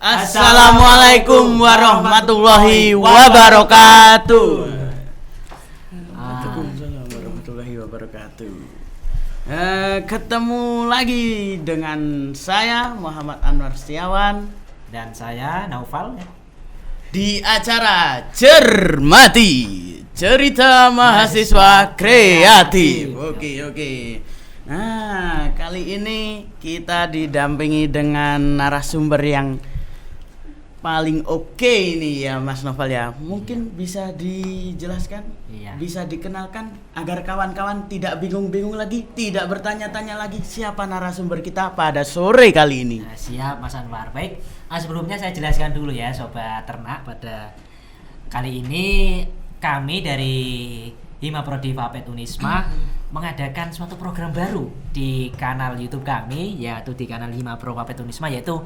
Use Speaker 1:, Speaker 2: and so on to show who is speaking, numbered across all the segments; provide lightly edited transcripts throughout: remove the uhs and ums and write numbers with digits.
Speaker 1: Assalamualaikum warahmatullahi wabarakatuh. Waalaikumsalam warahmatullahi wabarakatuh. Ketemu lagi dengan saya Muhammad Anwar Setiawan
Speaker 2: dan saya Naufal
Speaker 1: di acara Cermati Cerita Mahasiswa Kreatif. Oke. Nah, kali ini kita didampingi dengan narasumber yang paling oke ini ya Mas Novel ya. Mungkin bisa dijelaskan, bisa dikenalkan agar kawan-kawan tidak bingung-bingung lagi, tidak bertanya-tanya lagi siapa narasumber kita pada sore kali ini.
Speaker 2: Nah, siap Mas Anwar. Baik, sebelumnya saya jelaskan dulu ya Sobat Ternak, pada kali ini kami dari Hima Prodi Vapet Unisma mengadakan suatu program baru di kanal YouTube kami, yaitu di kanal Hima Pro Vapet Unisma, yaitu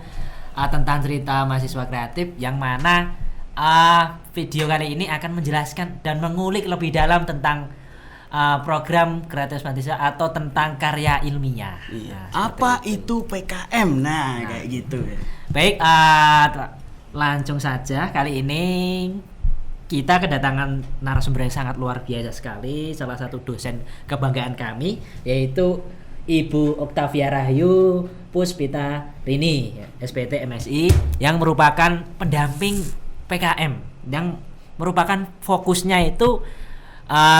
Speaker 2: tentang cerita mahasiswa kreatif, yang mana video kali ini akan menjelaskan dan mengulik lebih dalam tentang program kreatif mahasiswa atau tentang karya ilmiah.
Speaker 1: Apa itu PKM? Nah, kayak gitu.
Speaker 2: Baik, langsung saja kali ini kita kedatangan narasumber yang sangat luar biasa sekali, salah satu dosen kebanggaan kami, yaitu Ibu Oktavia Rahayu Puspita Rini, SPT MSI, yang merupakan pendamping PKM, yang merupakan fokusnya itu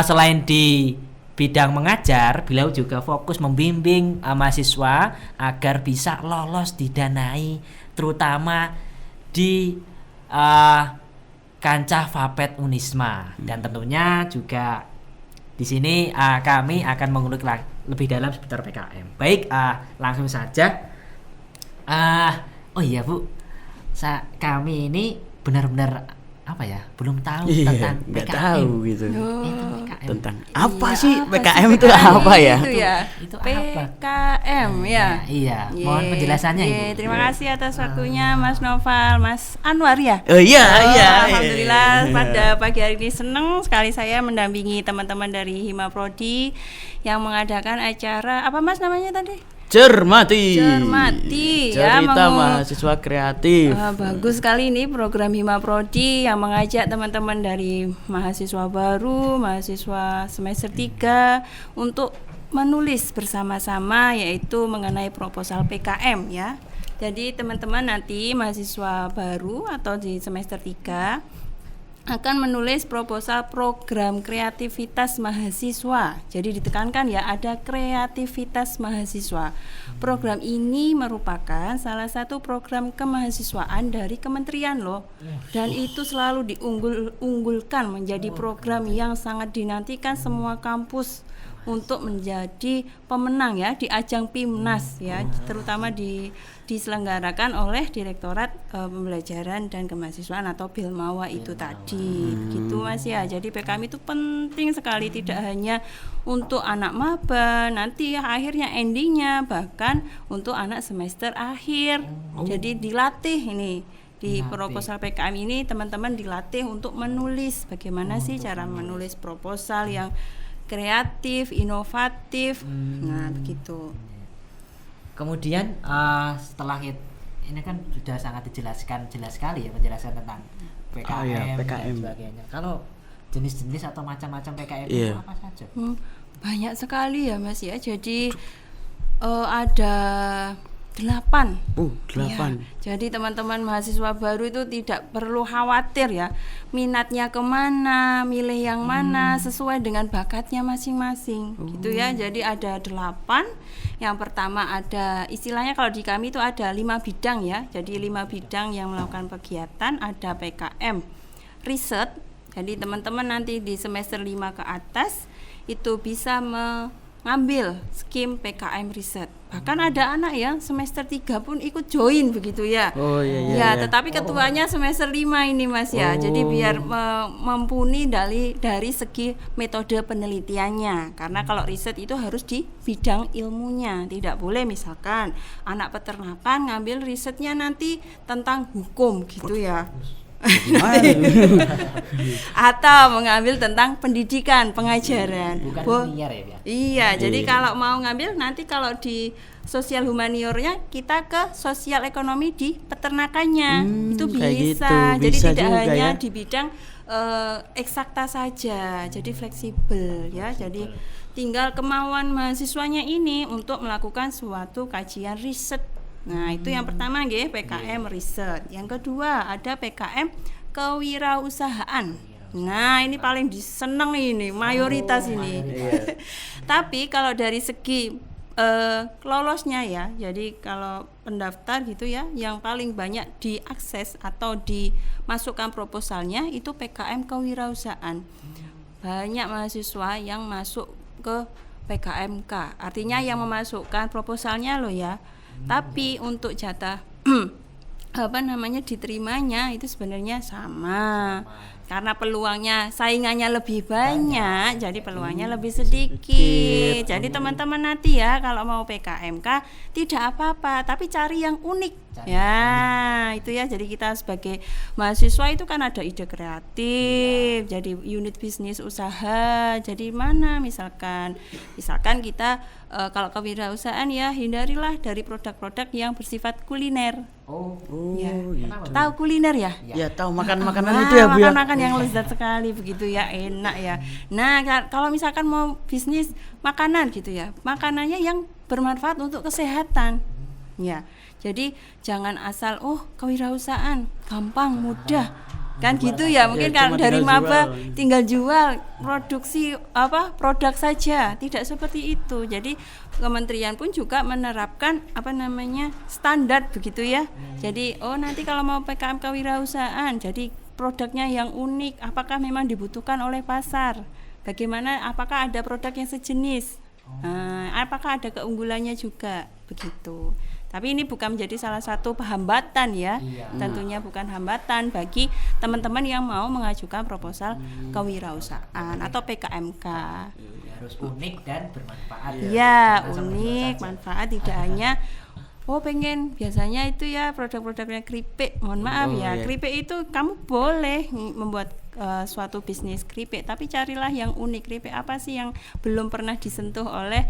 Speaker 2: selain di bidang mengajar, beliau juga fokus membimbing mahasiswa agar bisa lolos didanai, terutama di kancah Vapet Unisma. Dan tentunya juga di sini kami akan mengulik lebih dalam seputar PKM. Baik, langsung saja. Oh iya Bu, kami ini benar-benar belum tahu tentang PKM.
Speaker 1: Nggak tahu gitu.
Speaker 2: Itu PKM.
Speaker 1: Tentang apa sih PKM itu apa ya?
Speaker 2: Itu
Speaker 3: PKM ya.
Speaker 2: Iya. Mohon penjelasannya Ibu.
Speaker 3: Terima kasih atas waktunya Mas Noval, Mas Anwar ya.
Speaker 1: Iya.
Speaker 3: Alhamdulillah pada pagi hari ini senang sekali saya mendampingi teman-teman dari Hima Prodi yang mengadakan acara apa Mas namanya tadi?
Speaker 1: Cermati
Speaker 3: ya,
Speaker 1: cerita mahasiswa kreatif.
Speaker 3: Bagus sekali ini program Hima Prodi yang mengajak teman-teman dari mahasiswa baru, mahasiswa semester 3 untuk menulis bersama-sama, yaitu mengenai proposal PKM ya. Jadi teman-teman nanti mahasiswa baru atau di semester 3 akan menulis proposal program kreativitas mahasiswa. Jadi ditekankan ya, ada kreativitas mahasiswa. Program ini merupakan salah satu program kemahasiswaan dari kementerian loh. Dan itu selalu diunggulkan menjadi program yang sangat dinantikan semua kampus untuk menjadi pemenang ya di ajang PIMNAS ya, terutama diselenggarakan oleh Direktorat Pembelajaran dan Kemahasiswaan atau Bilmawa itu tadi. Gitu Mas ya. Jadi PKM itu penting sekali, tidak hanya untuk anak maba, nanti akhirnya endingnya bahkan untuk anak semester akhir. Jadi dilatih ini. Di proposal PKM ini teman-teman dilatih untuk menulis bagaimana sih cara menulis proposal yang kreatif, inovatif. Nah, begitu.
Speaker 2: Kemudian setelah ini kan sudah sangat dijelaskan jelas sekali ya penjelasan tentang PKM, dan sebagainya. Kalau jenis-jenis atau macam-macam PKM itu apa saja?
Speaker 3: Banyak sekali ya Mas ya. Jadi ada 8. 8. Ya, jadi teman-teman mahasiswa baru itu tidak perlu khawatir ya, minatnya kemana, milih yang mana sesuai dengan bakatnya masing-masing. Gitu ya. Jadi ada 8. Yang pertama ada, istilahnya kalau di kami itu ada 5 bidang ya. Jadi 5 bidang yang melakukan kegiatan. Ada PKM riset. Jadi teman-teman nanti di semester 5 ke atas itu bisa ngambil skim PKM riset. Bahkan ada anak yang semester 3 pun ikut join begitu ya.
Speaker 1: Iya.
Speaker 3: Tetapi ketuanya semester 5 ini Mas ya. Jadi biar mumpuni dari segi metode penelitiannya. Karena kalau riset itu harus di bidang ilmunya. Tidak boleh misalkan anak peternakan ngambil risetnya nanti tentang hukum gitu ya. Atau mengambil tentang pendidikan, pengajaran.
Speaker 2: Bukan linear ya, Bia?
Speaker 3: Iya, jadi kalau mau ngambil nanti kalau di sosial humaniornya kita ke sosial ekonomi di peternakannya. Itu
Speaker 1: kayak
Speaker 3: bisa.
Speaker 1: gitu.
Speaker 3: Jadi
Speaker 1: Bisa
Speaker 3: tidak
Speaker 1: juga
Speaker 3: hanya
Speaker 1: ya.
Speaker 3: di bidang eksakta saja. Jadi fleksibel ya. Jadi tinggal kemauan mahasiswanya ini untuk melakukan suatu kajian riset. Nah, itu yang pertama nggih, PKM riset. Yang kedua ada PKM kewirausahaan. Nah, ini paling diseneng ini, mayoritas ini. Tapi kalau dari segi lolosnya ya, jadi kalau pendaftar gitu ya, yang paling banyak diakses atau dimasukkan proposalnya itu PKM kewirausahaan. Banyak mahasiswa yang masuk ke PKMK, artinya yang memasukkan proposalnya loh ya. Tapi untuk jatah diterimanya itu sebenarnya sama. Karena peluangnya saingannya lebih banyak, jadi peluangnya lebih sedikit. Jadi teman-teman nanti ya kalau mau PKMK tidak apa-apa, tapi cari yang unik. Ya, itu ya. Jadi kita sebagai mahasiswa itu kan ada ide kreatif, jadi unit bisnis usaha. Jadi mana misalkan kita kalau kewirausahaan ya hindarilah dari produk-produk yang bersifat kuliner. Ya. Tahu kuliner ya?
Speaker 1: Ya tahu makanan itu ya Bu ya.
Speaker 3: Makan yang lezat sekali begitu ya, enak ya. Nah, kalau misalkan mau bisnis makanan gitu ya, makanannya yang bermanfaat untuk kesehatan. Ya. Jadi jangan asal kewirausahaan gampang mudah. Kan gitu ya, mungkin kalau dari maba tinggal jual produksi produk saja, tidak seperti itu. Jadi kementerian pun juga menerapkan standar begitu ya. Jadi nanti kalau mau PKM kewirausahaan, jadi produknya yang unik, apakah memang dibutuhkan oleh pasar? Bagaimana, apakah ada produk yang sejenis? Apakah ada keunggulannya juga begitu? Tapi ini bukan menjadi salah satu hambatan ya. Tentunya bukan hambatan bagi teman-teman yang mau mengajukan proposal kewirausahaan atau PKMK.
Speaker 2: Harus unik dan bermanfaat.
Speaker 3: Ya, unik, manfaat, tidak hanya pengen biasanya itu ya produk-produknya keripik. Mohon maaf keripik itu kamu boleh membuat suatu bisnis keripik, tapi carilah yang unik. Keripik apa sih yang belum pernah disentuh oleh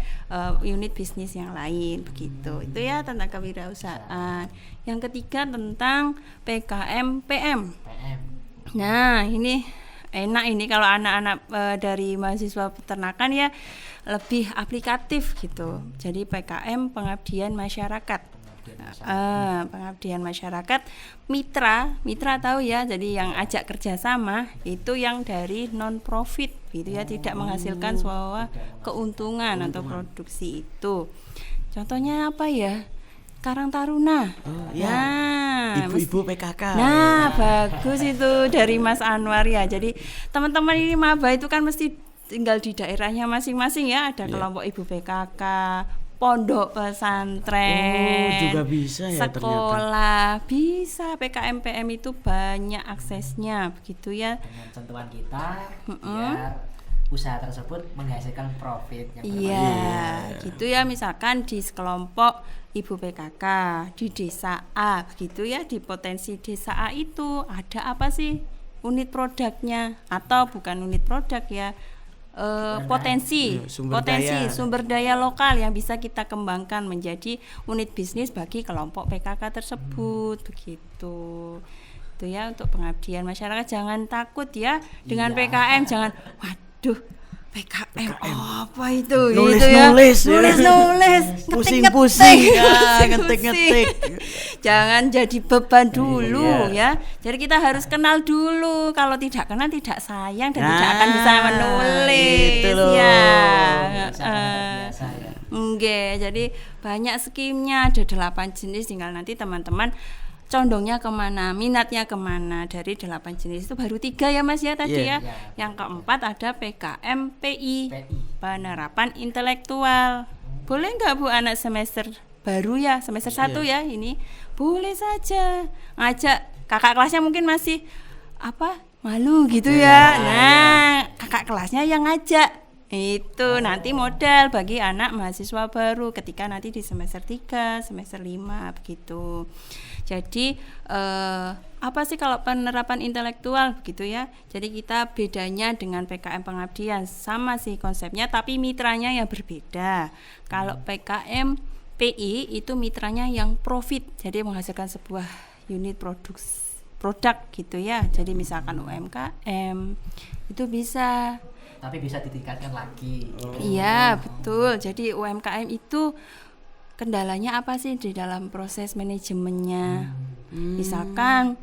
Speaker 3: unit bisnis yang lain begitu. Itu ya tentang kewirausahaan. Yang ketiga tentang PKM PM. Nah, ini enak ini kalau anak-anak dari mahasiswa peternakan ya lebih aplikatif gitu. Jadi PKM pengabdian masyarakat. Pengabdian masyarakat, mitra tahu ya, jadi yang ajak kerjasama itu yang dari non profit gitu ya, tidak menghasilkan suatu keuntungan atau produksi itu. Contohnya apa ya? Karang Taruna.
Speaker 1: Ibu-ibu PKK.
Speaker 3: Nah, bagus itu dari Mas Anwar ya. Jadi teman-teman ini maba itu kan mesti tinggal di daerahnya masing-masing ya, ada kelompok ibu PKK, pondok pesantren,
Speaker 1: juga bisa ya,
Speaker 3: sekolah ternyata. Bisa PKM PM itu banyak aksesnya begitu ya.
Speaker 2: Dengan sentuhan kita biar usaha tersebut menghasilkan profit yang
Speaker 3: gitu ya. Misalkan di sekelompok ibu PKK di desa A begitu ya, di potensi desa A itu ada apa sih unit produknya atau bukan unit produk ya, potensi sumber daya lokal yang bisa kita kembangkan menjadi unit bisnis bagi kelompok PKK tersebut begitu. Itu ya untuk pengabdian masyarakat. Jangan takut ya dengan PKM, jangan waduh PKM apa itu nulis
Speaker 1: pusing-pusing ngetik-ngetik.
Speaker 3: Jangan jadi beban dulu ya. Jadi kita harus kenal dulu. Kalau tidak kenal tidak sayang dan tidak akan bisa menulis jadi banyak skimnya, ada 8 jenis, tinggal nanti teman-teman condongnya kemana, minatnya kemana. Dari 8 jenis itu baru 3 ya Mas ya tadi ya. Yang keempat ada PKM PI, penerapan intelektual. Boleh nggak Bu anak semester baru ya, semester 1 ya ini? Boleh saja. Ngajak kakak kelasnya mungkin masih malu gitu ya. Nah, kakak kelasnya yang ngajak. Itu nanti modal bagi anak mahasiswa baru ketika nanti di semester 3, semester 5 begitu. Jadi apa sih kalau penerapan intelektual begitu ya. Jadi kita bedanya dengan PKM pengabdian sama sih konsepnya, tapi mitranya yang berbeda. Kalau PKM PI itu mitranya yang profit, jadi menghasilkan sebuah unit produk gitu ya. Jadi misalkan UMKM itu bisa.
Speaker 2: Tapi bisa ditingkatkan lagi.
Speaker 3: Iya betul. Jadi UMKM itu kendalanya apa sih di dalam proses manajemennya? Misalkan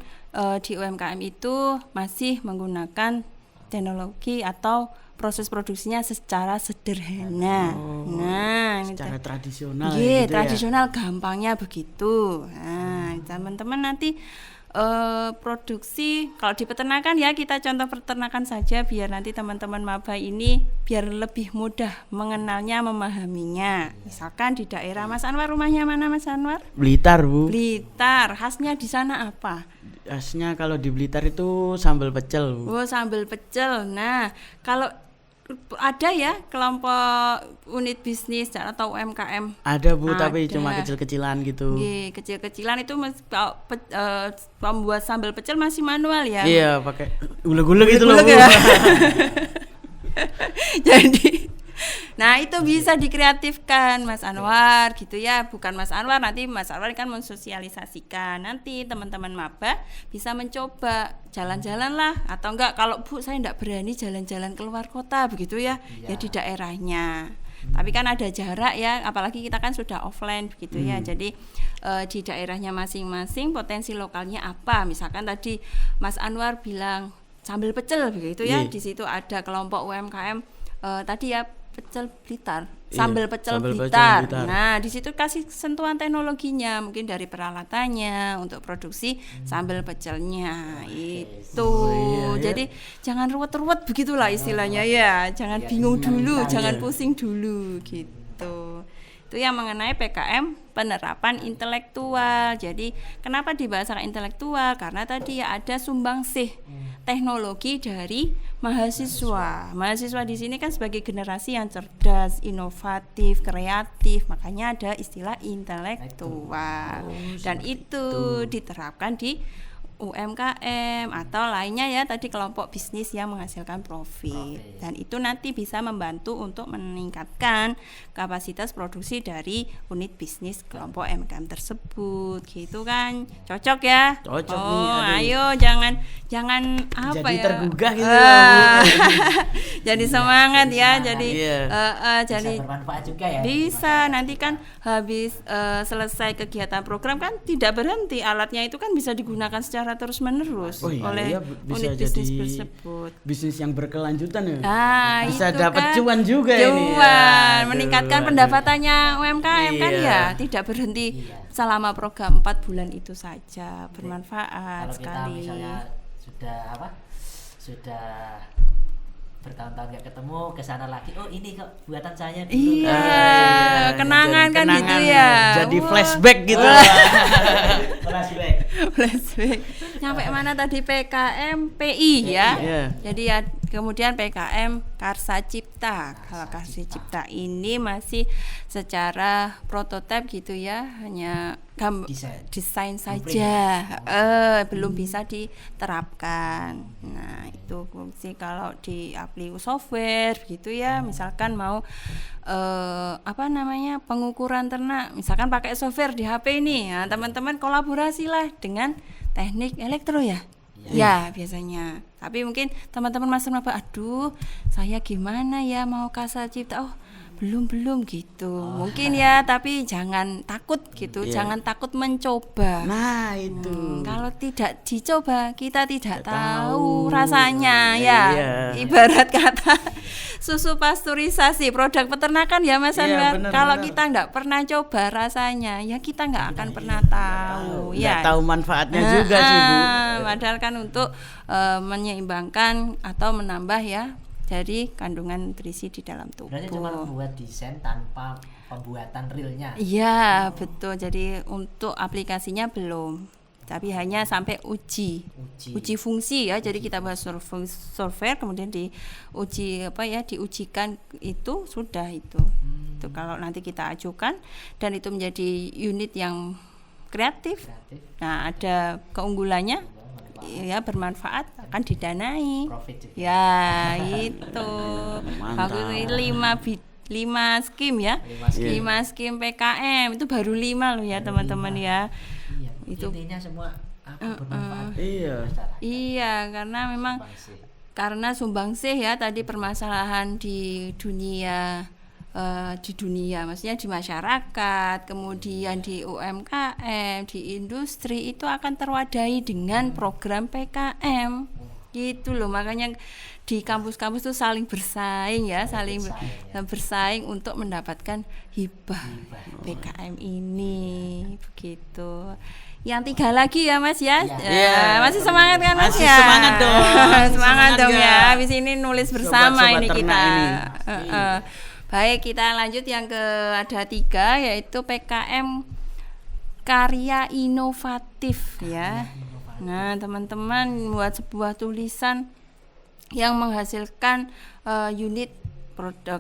Speaker 3: di UMKM itu masih menggunakan teknologi atau proses produksinya secara sederhana. Nah,
Speaker 1: Secara tradisional
Speaker 3: iya,
Speaker 1: gitu
Speaker 3: tradisional gampangnya begitu. Nah, teman-teman nanti produksi kalau di peternakan ya, kita contoh peternakan saja biar nanti teman-teman maba ini biar lebih mudah mengenalnya, memahaminya. Misalkan di daerah Mas Anwar, rumahnya mana Mas Anwar?
Speaker 1: Blitar, Bu.
Speaker 3: Blitar. Khasnya di sana apa?
Speaker 1: Khasnya kalau di Blitar itu sambal pecel, Bu.
Speaker 3: Oh, sambal pecel. Nah, kalau ada ya kelompok unit bisnis atau UMKM.
Speaker 1: Ada, Bu, tapi
Speaker 3: Ada.
Speaker 1: cuma kecil-kecilan gitu.
Speaker 3: Nggih, kecil-kecilan itu pembuat sambal pecel masih manual ya.
Speaker 1: Iya, pakai gulung-gulung gitu loh, Bu.
Speaker 3: Gulung-gulung ya. Jadi nah itu bisa dikreatifkan Mas Anwar gitu ya, bukan Mas Anwar, nanti Mas Anwar kan mensosialisasikan, nanti teman-teman maba bisa mencoba jalan-jalan lah, atau enggak kalau Bu saya enggak berani jalan-jalan keluar kota begitu ya, ya di daerahnya. Tapi kan ada jarak ya, apalagi kita kan sudah offline begitu ya. Jadi di daerahnya masing-masing potensi lokalnya apa? Misalkan tadi Mas Anwar bilang sambal pecel begitu ya, di situ ada kelompok UMKM tadi ya pecel Blitar, sambal pecel Blitar. Nah, di situ kasih sentuhan teknologinya, mungkin dari peralatannya untuk produksi sambal pecelnya itu. Jadi jangan ruwet-ruwet begitulah istilahnya ya. Jangan bingung dulu, jangan pusing dulu gitu. Itu yang mengenai PKM penerapan intelektual. Jadi kenapa dibahasakan intelektual? Karena tadi ya ada sumbangsih teknologi dari mahasiswa. Mahasiswa di sini kan sebagai generasi yang cerdas, inovatif, kreatif, makanya ada istilah intelektual. Dan itu diterapkan di UMKM atau lainnya ya, tadi kelompok bisnis yang menghasilkan profit. Dan itu nanti bisa membantu untuk meningkatkan kapasitas produksi dari unit bisnis kelompok UMKM tersebut gitu kan. Cocok ya?
Speaker 1: Cocok
Speaker 3: oh,
Speaker 1: nih,
Speaker 3: ayo jangan apa
Speaker 1: jadi
Speaker 3: ya?
Speaker 1: tergugah gitu.
Speaker 3: Jadi semangat ya, jadi
Speaker 2: jadi bisa bermanfaat juga ya.
Speaker 3: Bisa nanti kan habis selesai kegiatan program kan tidak berhenti, alatnya itu kan bisa digunakan secara terus-menerus oleh unit bisnis tersebut.
Speaker 1: Bisnis yang berkelanjutan ya.
Speaker 3: itu
Speaker 1: Bisa dapat
Speaker 3: kan
Speaker 1: cuan juga ini. Ya.
Speaker 3: Meningkatkan pendapatannya UMKM kan ya, tidak berhenti selama program 4 bulan itu saja, bermanfaat
Speaker 2: Kalau
Speaker 3: sekali.
Speaker 2: kita misalnya sudah bertahun-tahun nggak ketemu, ke sana lagi, oh ini kok buatan saya dulu.
Speaker 3: Iya, kenangan kan gitu ya.
Speaker 1: Jadi flashback gitu.
Speaker 3: Flashback. Nyampe mana tadi? PKM PI ya. Jadi ya kemudian PKM Karsa Cipta. Kalau Karsa Cipta ini masih secara prototipe gitu ya, hanya desain saja, belum bisa diterapkan. Nah itu fungsi kalau di aplikasi software gitu ya, misalkan mau pengukuran ternak, misalkan pakai software di HP ini, nah, teman-teman kolaborasilah dengan teknik elektro ya. Ya biasanya. Tapi mungkin teman-teman masih aduh saya gimana ya mau Karsa Cipta, belum gitu. Mungkin ya, tapi jangan takut gitu, jangan takut mencoba.
Speaker 1: Nah itu.
Speaker 3: Kalau tidak dicoba kita tidak tahu rasanya ya. Ibarat kata susu pasteurisasi, produk peternakan ya Mas Anwar. Kalau kita nggak pernah coba rasanya, ya kita nggak akan pernah tahu.
Speaker 1: Nggak tahu manfaatnya juga sih Bu.
Speaker 3: Padahal kan untuk menyeimbangkan atau menambah ya dari kandungan nutrisi di dalam tubuh.
Speaker 2: Berarti cuma membuat desain tanpa pembuatan realnya.
Speaker 3: Iya, betul. Jadi untuk aplikasinya belum, tapi hanya sampai uji fungsi ya. Jadi kita bahas software, kemudian diujikan itu sudah itu. Itu kalau nanti kita ajukan dan itu menjadi unit yang kreatif. Nah, ada keunggulannya ya bermanfaat akan didanai.
Speaker 2: Profit juga.
Speaker 3: Ya, itu.
Speaker 1: Mantap.
Speaker 3: Bagus 5 skim ya. 5 skim PKM itu baru 5 loh ya teman-teman ya.
Speaker 2: Iya,
Speaker 3: Itu.
Speaker 2: intinya semua bermanfaat.
Speaker 1: Iya.
Speaker 3: Iya, karena memang karena sumbangsih ya tadi permasalahan di dunia maksudnya di masyarakat, kemudian di UMKM, di industri itu akan terwadahi dengan program PKM gitu loh. Makanya di kampus-kampus itu saling bersaing ya, bersaing untuk mendapatkan hibah PKM ini begitu. Yang 3 lagi ya Mas ya.
Speaker 1: Iya.
Speaker 3: Masih semangat kan Mas
Speaker 1: Masih
Speaker 3: ya?
Speaker 1: semangat dong.
Speaker 3: Semangat dong
Speaker 1: ya.
Speaker 3: ya. Habis ini nulis bersama
Speaker 1: Sobat-sobat
Speaker 3: ini kita.
Speaker 1: ternak ini.
Speaker 3: Baik, kita lanjut yang ada 3 yaitu PKM karya inovatif ya. Nah, teman-teman buat sebuah tulisan yang menghasilkan unit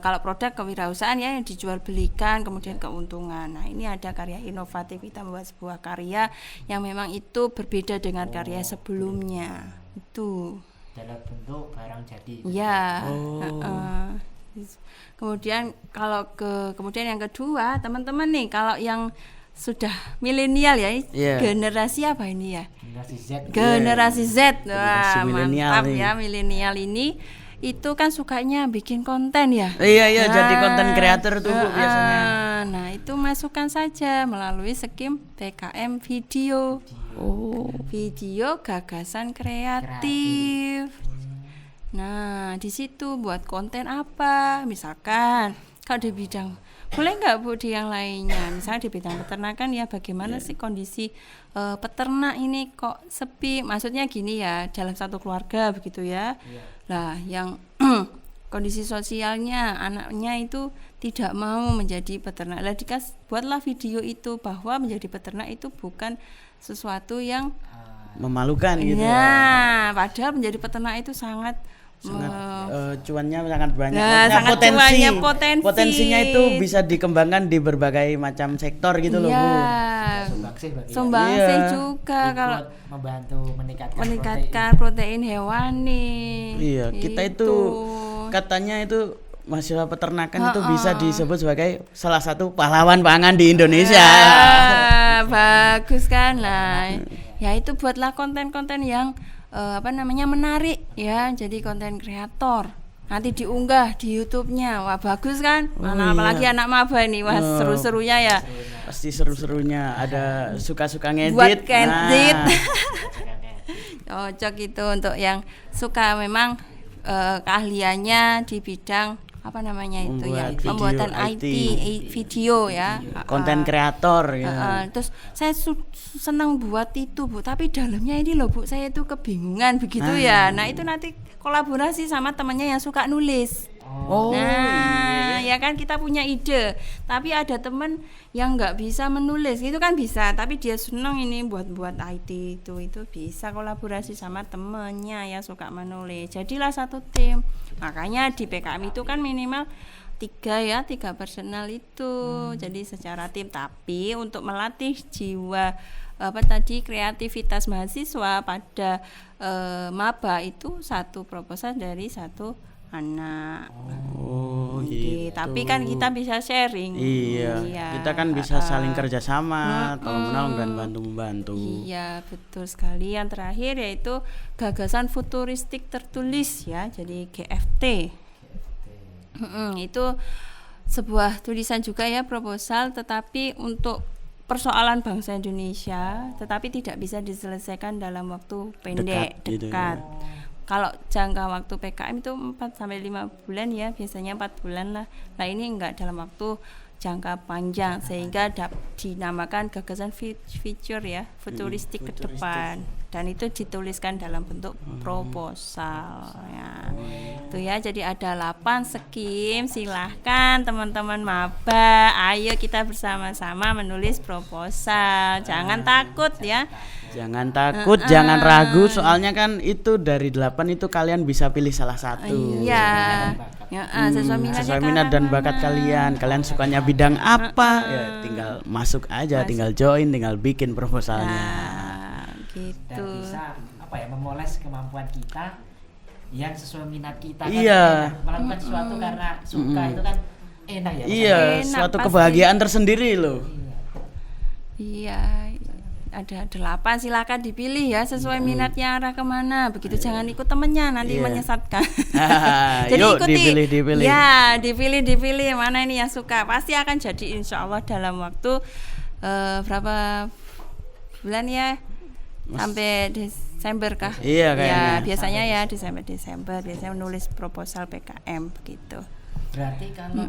Speaker 3: kalau produk kewirausahaan ya yang dijual belikan kemudian keuntungan. Nah, ini ada karya inovatif, kita membuat sebuah karya yang memang itu berbeda dengan karya sebelumnya. Itu
Speaker 2: Dalam bentuk barang jadi.
Speaker 3: ya. Kemudian kemudian yang kedua, teman-teman nih kalau yang sudah milenial ya, generasi apa ini ya?
Speaker 2: Generasi Z.
Speaker 3: Generasi Z.
Speaker 1: Generasi
Speaker 3: Wah,
Speaker 1: milenial
Speaker 3: mantap
Speaker 1: nih.
Speaker 3: ya milenial ini. Itu kan sukanya bikin konten ya.
Speaker 1: Iya, jadi konten kreator tuh Bu biasanya.
Speaker 3: Nah, itu masukkan saja melalui skim PKM video. Video gagasan kreatif. Nah, di situ buat konten apa? Misalkan kalau di bidang, boleh nggak Bu di yang lainnya? Misalnya di bidang peternakan ya, bagaimana sih kondisi peternak ini kok sepi? Maksudnya gini ya, dalam satu keluarga begitu ya. Lah, yang kondisi sosialnya anaknya itu tidak mau menjadi peternak. Lah, buatlah video itu bahwa menjadi peternak itu bukan sesuatu yang
Speaker 1: Memalukan gitu ya.
Speaker 3: nah, padahal menjadi peternak itu sangat
Speaker 1: cuannya sangat banyak.
Speaker 3: Nah,
Speaker 1: Maksudnya
Speaker 3: sangat cuannya potensi.
Speaker 1: Potensinya itu bisa dikembangkan di berbagai macam sektor gitu loh Bu.
Speaker 3: Sumbangsih
Speaker 1: Iya.
Speaker 3: juga kalau
Speaker 2: membantu
Speaker 3: meningkatkan protein hewani.
Speaker 1: Iya, kita itu katanya itu mahasiswa peternakan itu bisa disebut sebagai salah satu pahlawan pangan di Indonesia.
Speaker 3: Bagus kan lah. Ya itu buatlah konten-konten yang menarik ya, jadi konten kreator. Nanti diunggah di YouTube-nya. Wah, bagus kan? Apalagi anak maba ini, wah seru-serunya ya.
Speaker 1: Pasti seru-serunya, ada suka-suka ngedit.
Speaker 3: Buat ngedit. Cocok itu untuk yang suka memang keahliannya di bidang apa namanya itu ya, pembuatan IT video ya,
Speaker 1: konten kreator ya.
Speaker 3: Terus saya senang buat itu Bu, tapi dalamnya ini loh Bu, saya itu kebingungan begitu ya. Nah itu nanti kolaborasi sama temannya yang suka nulis. Ya kan kita punya ide, tapi ada teman yang nggak bisa menulis, itu kan bisa, tapi dia senang ini buat IT itu bisa kolaborasi sama temennya yang suka menulis. Jadilah satu tim. Makanya di PKM itu kan minimal 3 personal itu. Jadi secara tim, tapi untuk melatih jiwa kreativitas mahasiswa pada maba itu 1 proposal dari 1 anak.
Speaker 1: Gitu.
Speaker 3: Tapi kan kita bisa sharing.
Speaker 1: Iya. Kita kan bisa saling kerjasama, tolong menolong dan bantu membantu.
Speaker 3: Iya, betul sekali. Yang terakhir yaitu gagasan futuristik tertulis ya, jadi GFT. Itu sebuah tulisan juga ya, proposal, tetapi untuk persoalan bangsa Indonesia, tetapi tidak bisa diselesaikan dalam waktu pendek, dekat.
Speaker 1: gitu ya.
Speaker 3: Kalau jangka waktu PKM itu 4-5 bulan ya, biasanya 4 bulan lah. Nah ini enggak dalam waktu jangka panjang, sehingga dinamakan gagasan future ya, futuristik ke depan. Dan itu dituliskan dalam bentuk proposal ya. Itu ya, jadi ada 8 skim. Silahkan teman-teman maba, ayo kita bersama-sama menulis proposal. Jangan takut ya.
Speaker 1: Jangan takut, jangan ragu, soalnya kan itu dari 8 itu kalian bisa pilih salah satu.
Speaker 3: Iya.
Speaker 1: Sesuai minat dan bakat kalian. Kalian sukanya bidang apa? Ya tinggal masuk aja, tinggal join, tinggal bikin proposalnya.
Speaker 3: Gitu.
Speaker 2: Dan bisa memoles kemampuan kita yang sesuai minat kita.
Speaker 1: Iya.
Speaker 2: Kan melakukan sesuatu karena suka itu kan enak ya.
Speaker 1: Iya,
Speaker 3: Enak,
Speaker 1: suatu
Speaker 3: pasti.
Speaker 1: kebahagiaan tersendiri loh.
Speaker 3: Iya, ada 8, silakan dipilih ya sesuai minatnya arah kemana. Begitu jangan ikut temennya nanti
Speaker 1: Iya.
Speaker 3: menyesatkan.
Speaker 1: Jadi yuk, dipilih.
Speaker 3: Ya, dipilih mana ini yang suka. Pasti akan jadi insya Allah dalam waktu berapa bulan ya? Sampai Desember kah?
Speaker 1: Iya,
Speaker 3: Ya,
Speaker 1: kayaknya.
Speaker 3: biasanya ya Desember biasanya menulis proposal PKM begitu.
Speaker 2: Berarti kalau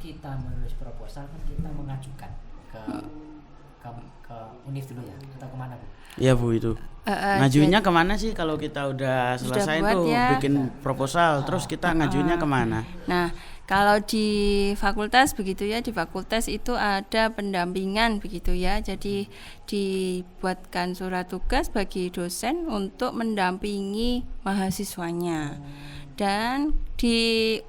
Speaker 2: kita menulis proposal kan kita mengajukan ke univ dulu ya atau kemana Bu?
Speaker 1: Iya Bu itu. Ngajuinnya kemana sih kalau kita udah selesai
Speaker 3: buat
Speaker 1: tuh
Speaker 3: ya.
Speaker 1: bikin proposal, terus kita ngajuinnya kemana?
Speaker 3: Nah, kalau di fakultas begitu ya, di fakultas itu ada pendampingan begitu ya. Jadi dibuatkan surat tugas bagi dosen untuk mendampingi mahasiswanya. Dan di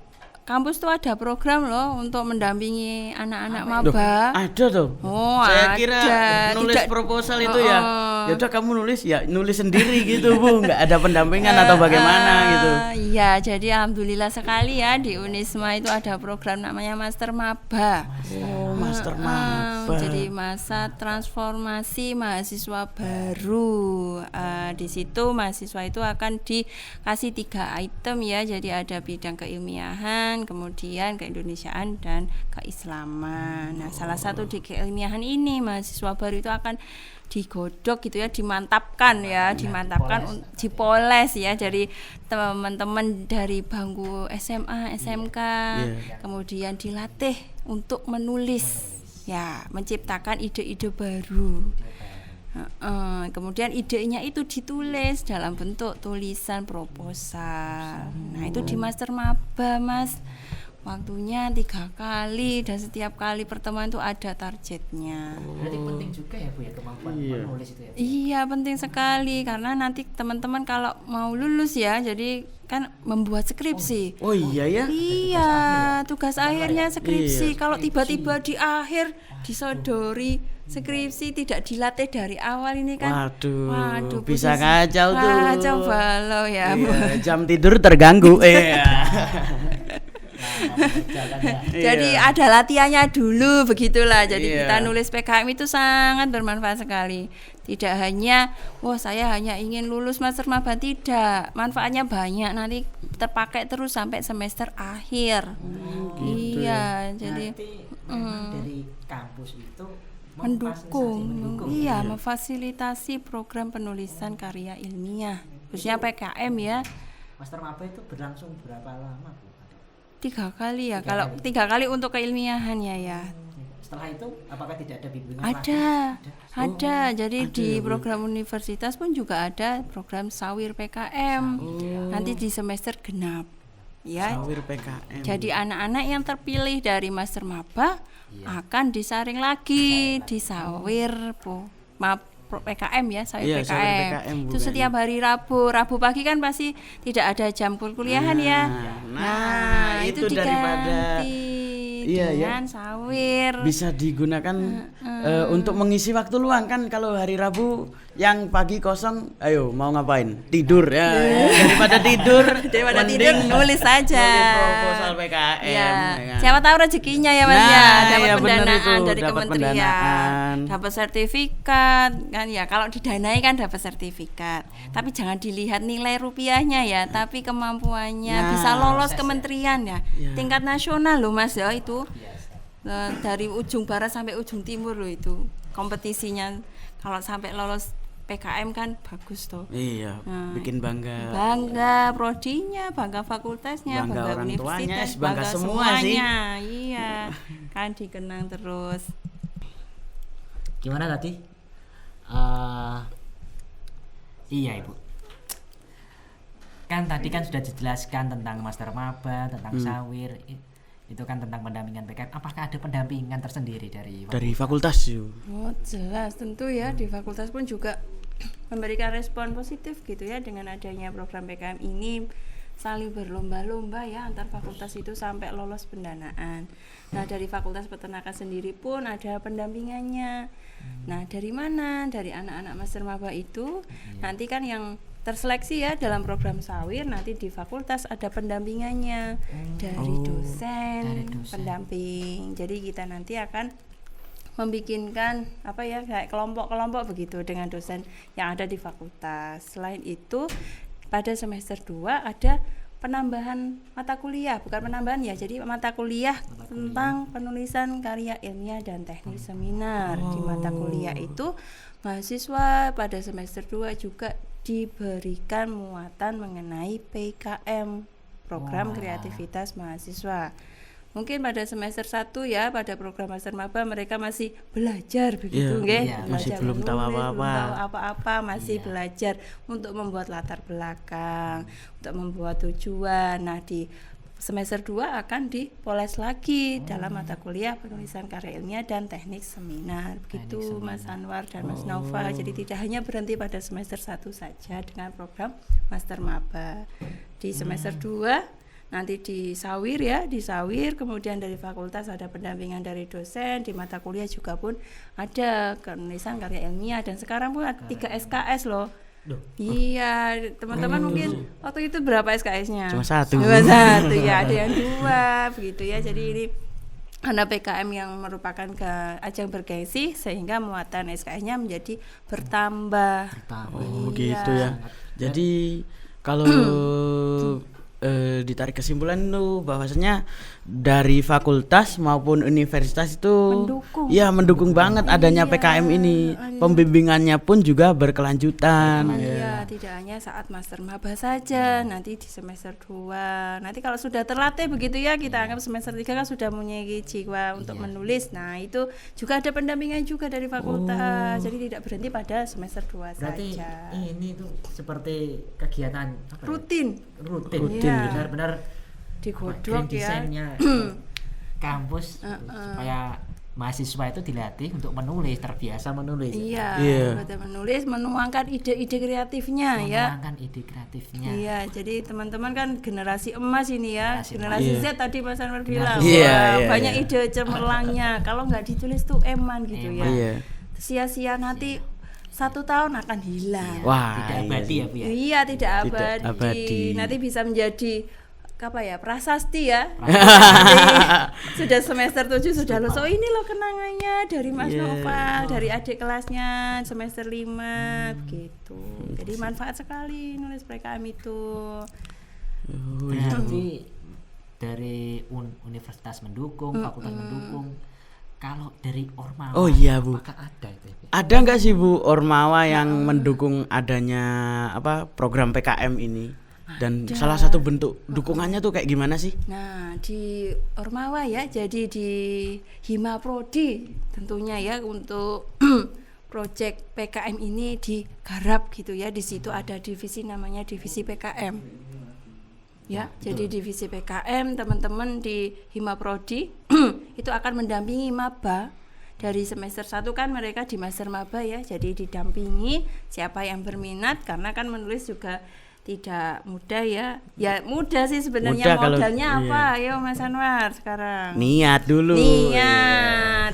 Speaker 3: kampus tuh ada program loh untuk mendampingi anak-anak maba.
Speaker 1: Ada tuh.
Speaker 3: Oh,
Speaker 1: Saya kira
Speaker 3: ada.
Speaker 1: nulis
Speaker 3: Tidak-
Speaker 1: proposal itu ya. Ya udah kamu nulis sendiri gitu Bu, nggak ada pendampingan atau bagaimana gitu.
Speaker 3: Iya, jadi alhamdulillah sekali ya di Unisma itu ada program namanya Master Maba.
Speaker 1: Oh, Master Maba.
Speaker 3: Jadi masa transformasi mahasiswa baru. Di situ mahasiswa itu akan dikasih 3 item ya. Jadi ada bidang keilmiahan, kemudian keindonesiaan dan keislaman. Nah, salah satu di keilmiahan ini mahasiswa baru itu akan digodok gitu ya, dimantapkan, dipoles ya. Jadi teman-teman dari bangku SMA, SMK, kemudian dilatih untuk menulis, ya, menciptakan ide-ide baru. Kemudian idenya itu ditulis dalam bentuk tulisan proposal. Nah, itu di Master Maba, Mas. Waktunya 3 kali dan setiap kali pertemuan itu ada targetnya.
Speaker 2: Berarti penting juga ya Bu ya kemampuan menulis itu ya.
Speaker 3: Iya, penting sekali karena nanti teman-teman kalau mau lulus ya, jadi kan membuat skripsi.
Speaker 1: Oh iya ya.
Speaker 3: Iya, tugas akhirnya skripsi.
Speaker 1: Iya,
Speaker 3: Kalau tiba-tiba di akhir disodori skripsi tidak dilatih dari awal ini kan.
Speaker 1: Waduh, bisa
Speaker 3: posisi-
Speaker 1: kacau tuh.
Speaker 3: Kacau balau ya.
Speaker 1: Iya, jam tidur terganggu. Iya.
Speaker 2: Jalan ya.
Speaker 3: Jadi ada latihannya dulu begitulah. Jadi
Speaker 1: Iya.
Speaker 3: kita nulis PKM itu sangat bermanfaat sekali. Tidak hanya saya hanya ingin lulus Master Maba, tidak. Manfaatnya banyak, nanti terpakai terus sampai semester akhir. Iya, jadi
Speaker 2: Berarti memang dari kampus itu
Speaker 3: mendukung.
Speaker 2: ya?
Speaker 3: Iya, memfasilitasi program penulisan karya ilmiah. Khususnya PKM ya.
Speaker 2: Master Maba itu berlangsung berapa lama Bu?
Speaker 3: 3 kali ya. Kalau 3 kali untuk keilmiahannya ya.
Speaker 2: Setelah itu apakah tidak ada bimbingan
Speaker 3: Ada. Jadi di program universitas pun juga ada program Sawir PKM. Nanti di semester genap. Ya.
Speaker 1: Sawir PKM.
Speaker 3: Jadi anak-anak yang terpilih dari Master Maba akan disaring lagi di Sawir PKM ya, Sawir
Speaker 1: Iya, Sawir
Speaker 3: PKM.
Speaker 1: PKM, Bu,
Speaker 3: Itu setiap hari Rabu pagi kan pasti tidak ada jam kuliahan ya.
Speaker 1: Nah, itu daripada
Speaker 3: dengan Sawir.
Speaker 1: bisa digunakan untuk mengisi waktu luang kan. Kalau hari Rabu yang pagi kosong, ayo mau ngapain? Tidur ya. Daripada tidur mending
Speaker 3: nulis saja.
Speaker 1: nulis proposal PKM
Speaker 3: Ya.
Speaker 1: kan?
Speaker 3: Siapa tahu rezekinya ya Mas
Speaker 1: Nah,
Speaker 3: ya, dapat
Speaker 1: iya, bener
Speaker 3: pendanaan
Speaker 1: itu,
Speaker 3: dari
Speaker 1: dapat
Speaker 3: kementerian,
Speaker 1: pendanaan.
Speaker 3: dapat sertifikat kan ya. Kalau didanai kan dapat sertifikat. Tapi jangan dilihat nilai rupiahnya ya, tapi kemampuannya
Speaker 1: Nah,
Speaker 3: bisa lolos kementerian ya.
Speaker 1: Iya.
Speaker 3: Tingkat nasional loh Mas ya itu. Dari ujung barat sampai ujung timur loh itu kompetisinya. Kalau sampai lolos PKM kan bagus tuh.
Speaker 1: Iya, bikin bangga.
Speaker 3: Bangga prodinya, bangga fakultasnya,
Speaker 1: Bangga
Speaker 3: bangga
Speaker 1: orang tuanya,
Speaker 3: universitas,
Speaker 1: bangga semua sih.
Speaker 3: semuanya. Iya, kan dikenang terus.
Speaker 2: Gimana tadi? Iya Ibu. Kan tadi kan sudah dijelaskan tentang Master Maba, tentang Sawir. Itu kan tentang pendampingan PKM. Apakah ada pendampingan tersendiri dari
Speaker 1: fakultas yuk.
Speaker 3: Oh jelas, tentu ya di fakultas pun juga memberikan respon positif gitu ya dengan adanya program PKM ini. Saling berlomba-lomba ya antar fakultas itu sampai lolos pendanaan. Nah dari Fakultas Peternakan sendiri pun ada pendampingannya. Nah dari mana? Dari anak-anak Master Maba itu nanti kan yang terseleksi ya dalam program Sawir, nanti di fakultas ada pendampingannya dari dosen pendamping. Jadi kita nanti akan membikinkan kayak kelompok-kelompok begitu dengan dosen yang ada di fakultas. Selain itu pada semester 2 ada penambahan mata kuliah, bukan penambahan ya, jadi mata kuliah tentang penulisan karya ilmiah dan teknik seminar. Di mata kuliah itu mahasiswa pada semester 2 juga diberikan muatan mengenai PKM, program kreativitas mahasiswa. Mungkin pada semester 1 ya, pada program Master Maba mereka masih belajar begitu nggih.
Speaker 1: Masih belum tahu
Speaker 3: apa-apa, masih belajar untuk membuat latar belakang, untuk membuat tujuan. Nah, di semester 2 akan dipoles lagi dalam mata kuliah penulisan karya ilmiah dan teknik seminar. Begitu Mas Anwar dan Mas Nova. Jadi tidak hanya berhenti pada semester 1 saja dengan program Master Maba. Di semester 2 nanti di Sawir ya, di Sawir kemudian dari fakultas ada pendampingan dari dosen, di mata kuliah juga pun ada penulisan karya ilmiah, dan sekarang pun ada 3 SKS loh. Iya, teman-teman mungkin waktu itu berapa SKS-nya?
Speaker 1: Cuma 1
Speaker 3: ya, ada yang 2 begitu ya. Jadi ini ada PKM yang merupakan ajang bergengsi sehingga muatan SKS-nya menjadi bertambah.
Speaker 1: Gitu ya. Jadi kalau ditarik kesimpulan itu bahwasanya dari fakultas maupun universitas itu mendukung banget adanya PKM ini. Pembimbingannya pun juga berkelanjutan.
Speaker 3: Iya, tidak hanya saat Master Maba saja, nanti di semester 2. Nanti kalau sudah terlatih begitu ya, kita anggap semester 3 kan sudah mempunyai jiwa untuk menulis. Nah, itu juga ada pendampingan juga dari fakultas. Jadi tidak berhenti pada semester 2
Speaker 2: berarti
Speaker 3: saja.
Speaker 2: Ini tuh seperti kegiatan
Speaker 3: rutin.
Speaker 2: Ya. Benar-benar
Speaker 3: digodok ya
Speaker 2: desainnya kampus supaya mahasiswa itu dilatih untuk menulis, terbiasa menulis.
Speaker 3: Iya. Menulis, menuangkan ide-ide kreatifnya
Speaker 2: ide kreatifnya.
Speaker 3: Iya, jadi teman-teman kan generasi emas ini ya, generasi Z tadi Mas Anwar bilang. Banyak ide cemerlangnya. Kalau nggak ditulis tuh gitu ya. Sia-sia nanti 1 tahun akan hilang.
Speaker 2: Tidak abadi ya Bu ya.
Speaker 3: Iya, tidak abadi. Nanti bisa menjadi prasasti ya. Sudah semester 7 sudah lulus. Oh, ini loh kenangannya dari Mas Nova, dari adik kelasnya semester 5 begitu. Jadi manfaat sekali nulis PKM itu.
Speaker 2: Berarti dari universitas mendukung, fakultas mendukung. Kalau dari Ormawa,
Speaker 1: Bu.
Speaker 2: Ada itu.
Speaker 1: Ada nggak sih Bu Ormawa yang mendukung adanya program PKM ini? Dan salah satu bentuk dukungannya tuh kayak gimana sih?
Speaker 3: Nah, di Ormawa ya, jadi di Hima Prodi tentunya ya untuk proyek PKM ini digarap gitu ya. Di situ ada divisi namanya divisi PKM. Ya, jadi divisi PKM teman-teman di Hima Prodi itu akan mendampingi maba dari semester 1 kan mereka di Master Maba ya. Jadi didampingi siapa yang berminat, karena kan menulis juga tidak mudah ya. Ya mudah sih sebenarnya, modalnya apa? Ayo Mas Anwar sekarang.
Speaker 1: Niat dulu.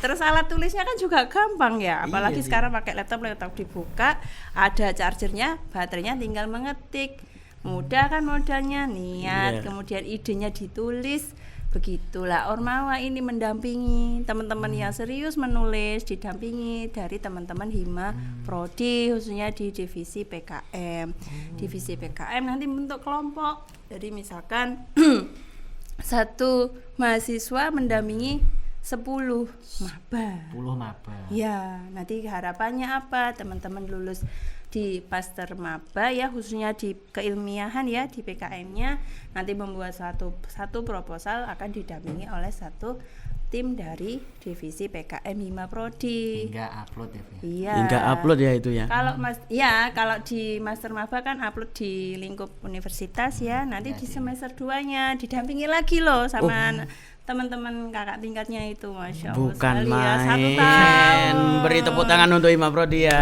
Speaker 3: Terus alat tulisnya kan juga gampang ya. Apalagi sekarang pakai laptop dibuka, ada chargernya, baterainya tinggal mengetik. Mudah kan modalnya, niat, kemudian idenya ditulis. Begitulah Ormawa ini mendampingi teman-teman yang serius menulis, didampingi dari teman-teman Hima Prodi khususnya di divisi PKM. Divisi PKM nanti bentuk kelompok. Jadi misalkan 1 mahasiswa mendampingi 10 maba. Ya, nanti harapannya apa? Teman-teman lulus di Master Maba ya, khususnya di keilmiahan ya, di PKM-nya nanti membuat satu proposal akan didampingi oleh 1 tim dari divisi PKM Hima Prodi.
Speaker 2: Hingga upload ya.
Speaker 3: Iya.
Speaker 1: Hingga upload ya itu ya.
Speaker 3: Kalau di Master Maba kan upload di lingkup universitas ya. Nanti di semester 2-nya didampingi lagi loh sama teman-teman kakak tingkatnya itu, Masya Allah.
Speaker 1: Bukan
Speaker 3: sekali
Speaker 1: main.
Speaker 3: Ya, 1 tahun.
Speaker 1: Beri tepuk tangan untuk Hima Prodi ya.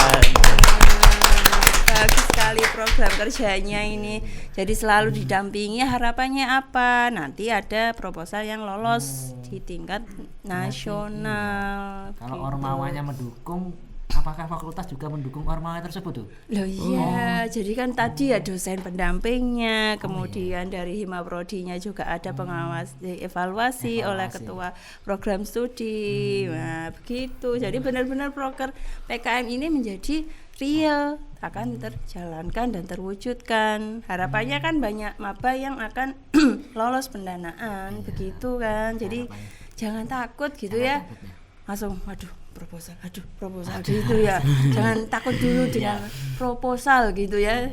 Speaker 3: Bagus sekali program kerjanya ini. Jadi selalu didampingi, harapannya apa? Nanti ada proposal yang lolos di tingkat nasional.
Speaker 2: Kalau Ormawanya mendukung, apakah fakultas juga mendukung Ormawa tersebut tuh?
Speaker 3: Loh iya, jadi kan tadi ya dosen pendampingnya, kemudian dari Himaprodinya juga ada pengawas, evaluasi oleh ketua program studi. Nah, begitu. Jadi benar-benar proker PKM ini menjadi real, akan terjalankan dan terwujudkan. Harapannya kan banyak maba yang akan lolos pendanaan, begitu kan. Jadi jangan takut gitu ya. Langsung proposal gitu ya. Jangan takut dulu dengan proposal gitu ya.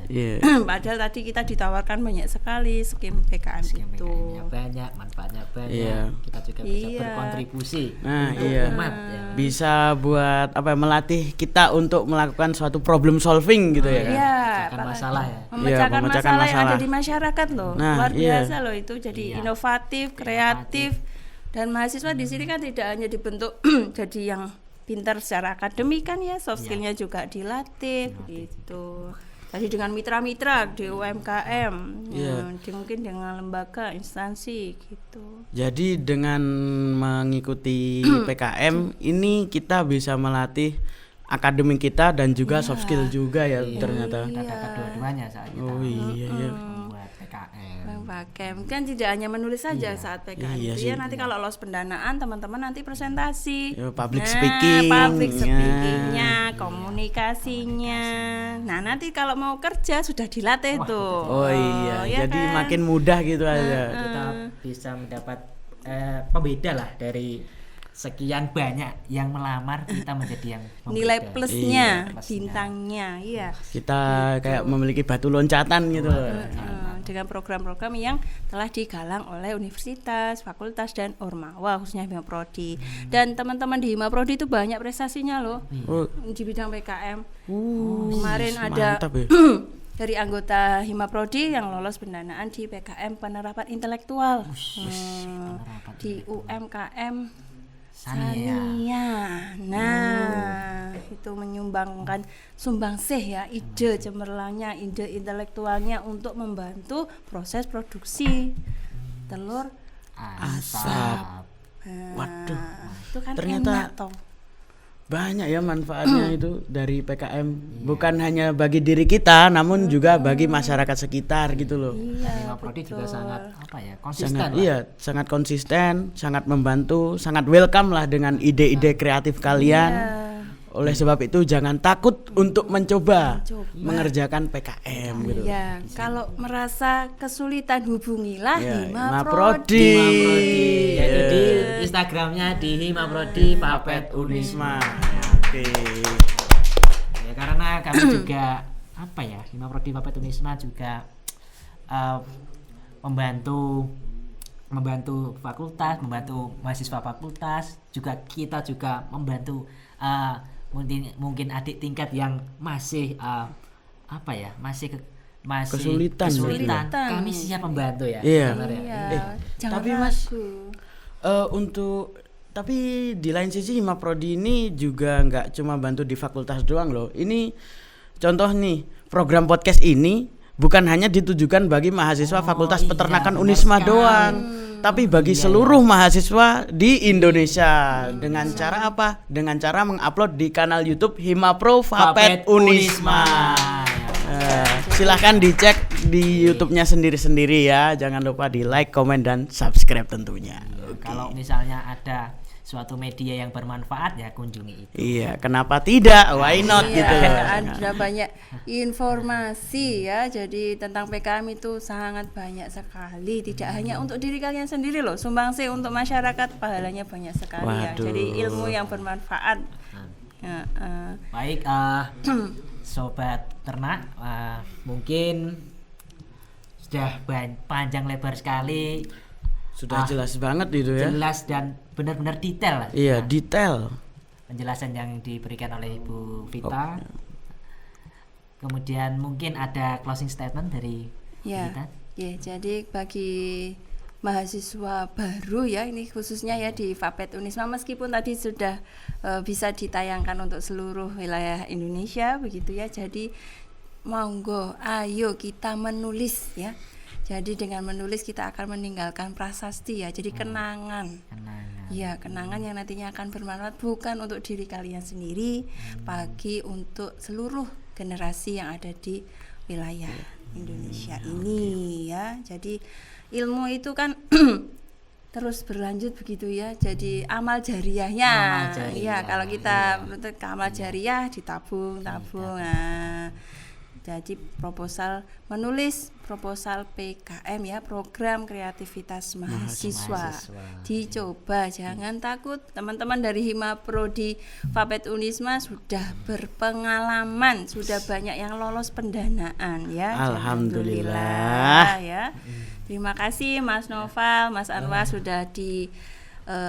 Speaker 3: Padahal tadi kita ditawarkan banyak sekali skim PKM itu.
Speaker 2: Banyak, manfaatnya banyak. Kita juga bisa berkontribusi untuk umat ya.
Speaker 1: Bisa buat melatih kita untuk melakukan suatu problem solving gitu ya.
Speaker 2: Memecahkan masalah ya.
Speaker 3: Memecahkan masalah yang ada di masyarakat loh. Luar biasa loh itu, jadi inovatif, kreatif. Dan mahasiswa di sini kan tidak hanya dibentuk jadi yang pintar secara akademik kan ya, soft skillnya juga dilatih gitu. Tadi dengan mitra-mitra di UMKM, mungkin dengan lembaga, instansi gitu.
Speaker 1: Jadi dengan mengikuti PKM ini kita bisa melatih akademik kita dan juga soft skill juga ya ternyata.
Speaker 2: Ada kedua-duanya saat kita membuat
Speaker 3: PKM. Kan tidak hanya menulis saja saat PKM itu ya, nanti kalau lolos pendanaan teman-teman nanti presentasi,
Speaker 1: public speakingnya,
Speaker 3: komunikasinya. Nah nanti kalau mau kerja sudah dilatih tuh.
Speaker 1: Jadi kan? Makin mudah gitu aja.
Speaker 2: Kita bisa mendapat pembeda lah dari sekian banyak yang melamar, kita menjadi yang membeda.
Speaker 3: Nilai plusnya, bintangnya,
Speaker 1: kita kayak memiliki batu loncatan gitu.
Speaker 3: Dengan program-program yang telah digalang oleh universitas, fakultas dan Ormawa khususnya Himaprodi. Dan teman-teman di Himaprodi itu banyak prestasinya loh di bidang PKM. Kemarin ada dari anggota Himaprodi yang lolos pendanaan di PKM penerapan intelektual di UMKM Sania. Nah, itu menyumbangkan sumbangsih ya, ide cemerlangnya, ide intelektualnya untuk membantu proses produksi telur
Speaker 1: asap. Waduh,
Speaker 3: itu kan
Speaker 1: ternyata
Speaker 3: enak toh.
Speaker 1: Banyak ya manfaatnya itu dari PKM. Bukan hanya bagi diri kita, namun juga bagi masyarakat sekitar gitu loh.
Speaker 2: Himaprodi juga sangat konsisten.
Speaker 1: Sangat konsisten, sangat membantu, sangat welcome lah dengan ide-ide kreatif kalian. Oleh sebab itu jangan takut untuk mencoba mengerjakan PKM gitu.
Speaker 3: Kalau merasa kesulitan hubungilah
Speaker 1: Himaprodi.
Speaker 2: Yaitu di Instagramnya di Himaprodi Papet Unisma. Ya, karena kami juga Himaprodi Papet Unisma juga membantu fakultas, membantu mahasiswa fakultas, juga kita juga membantu mungkin adik tingkat yang masih kesulitan. Kami siap membantu ya.
Speaker 1: Tapi Mas, tapi di lain sisi Himaprodi ini juga nggak cuma bantu di fakultas doang loh. Ini contoh nih, program podcast ini bukan hanya ditujukan bagi mahasiswa Fakultas Peternakan Unisma doang, tapi bagi seluruh mahasiswa di Indonesia. Dengan cara apa? Dengan cara mengupload di kanal YouTube Himapro Papet Unisma. Silahkan dicek di YouTube-nya sendiri-sendiri ya. Jangan lupa di like, komen, dan subscribe tentunya.
Speaker 2: Kalau misalnya ada suatu media yang bermanfaat ya kunjungi itu.
Speaker 1: Kenapa tidak? Why not gitu.
Speaker 3: Ada banyak informasi ya. Jadi tentang PKM itu sangat banyak sekali. Tidak hanya untuk diri kalian sendiri loh. Sumbangsih untuk masyarakat pahalanya banyak sekali ya. Jadi ilmu yang bermanfaat.
Speaker 2: Baik, sobat ternak, mungkin sudah panjang lebar sekali.
Speaker 1: Sudah jelas banget itu ya.
Speaker 2: Jelas dan benar-benar detail.
Speaker 1: Detail.
Speaker 2: Penjelasan yang diberikan oleh Ibu Vita. Kemudian mungkin ada closing statement dari Vita.
Speaker 3: Jadi bagi mahasiswa baru ya, ini khususnya ya di Papet Unisma, meskipun tadi sudah bisa ditayangkan untuk seluruh wilayah Indonesia begitu ya. Jadi monggo ayo kita menulis ya. Jadi dengan menulis kita akan meninggalkan prasasti ya, jadi kenangan. Ya, kenangan yang nantinya akan bermanfaat bukan untuk diri kalian sendiri, bagi untuk seluruh generasi yang ada di wilayah Indonesia ini ya. Jadi ilmu itu kan terus berlanjut begitu ya. Jadi amal jariahnya. Ya, kalau kita amal jariah ditabung. Nah, jadi menulis proposal PKM ya, program kreativitas mahasiswa. Dicoba, jangan takut. Teman-teman dari Hima Prodi Fapet Unisma sudah berpengalaman, sudah banyak yang lolos pendanaan ya.
Speaker 1: Alhamdulillah
Speaker 3: ya. Terima kasih Mas Noval, Mas Anwar sudah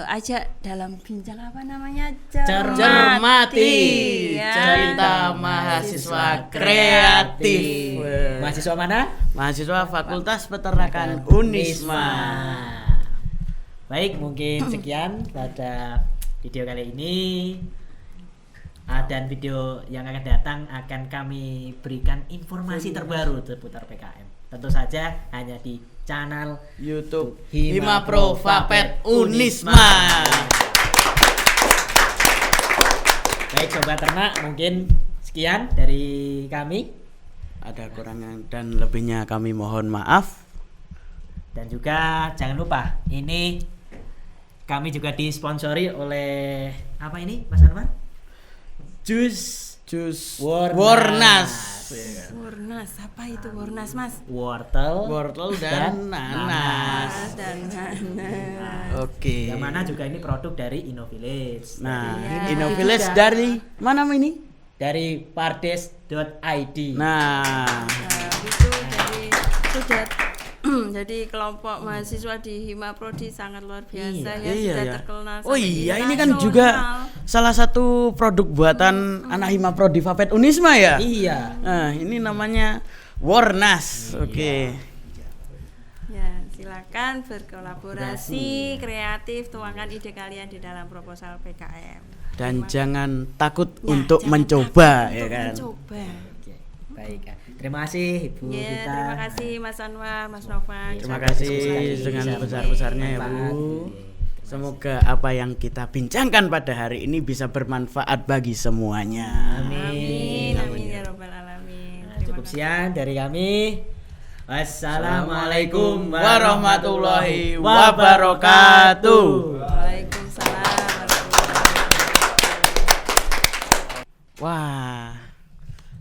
Speaker 3: ajak dalam bincang apa namanya,
Speaker 1: cermati cerita mahasiswa kreatif.
Speaker 2: Mahasiswa mana?
Speaker 1: Mahasiswa Fakultas Peternakan Unisma.
Speaker 2: Baik, mungkin sekian pada video kali ini. Dan video yang akan datang akan kami berikan informasi terbaru seputar PKM. Tentu saja hanya di channel
Speaker 1: YouTube Hima Pro Fapet Unisma.
Speaker 2: Baik Sobat Ternak, mungkin sekian dari kami.
Speaker 1: Ada kurangnya dan lebihnya kami mohon maaf.
Speaker 2: Dan juga jangan lupa, ini kami juga disponsori oleh apa ini Mas Anwar? Jus Wornas.
Speaker 3: Wornas, apa itu Wornas Mas?
Speaker 2: Wortel
Speaker 1: dan nanas. Oke.
Speaker 2: Yang mana juga ini produk dari Innovillage.
Speaker 1: Nah, Innovillage dari mana ini?
Speaker 2: Dari pardes.id.
Speaker 1: Nah,
Speaker 3: itu sudah jadi kelompok mahasiswa di Hima Prodi sangat luar biasa sudah terkenal.
Speaker 1: Oh iya, ini kan juga salah satu produk buatan anak Hima Prodi Fapet Unisma ya.
Speaker 2: Iya.
Speaker 1: Nah, ini namanya Wornas. Oke.
Speaker 3: Ya, silakan berkolaborasi, kreatif, tuangkan ide kalian di dalam proposal PKM.
Speaker 1: Dan jangan takut untuk mencoba, ya kan.
Speaker 3: Mencoba.
Speaker 2: Baik. Terima kasih Ibu kita.
Speaker 3: Terima kasih Mas Anwar, Mas Nova.
Speaker 1: Terima kasih dengan besar-besarnya ya Bu. Semoga apa yang kita bincangkan pada hari ini bisa bermanfaat bagi semuanya.
Speaker 3: Amin ya robbal alamin.
Speaker 2: Cukup sekian dari kami.
Speaker 1: Wassalamualaikum warahmatullahi wabarakatuh.
Speaker 3: Waalaikumsalam warahmatullahi.
Speaker 1: Wah,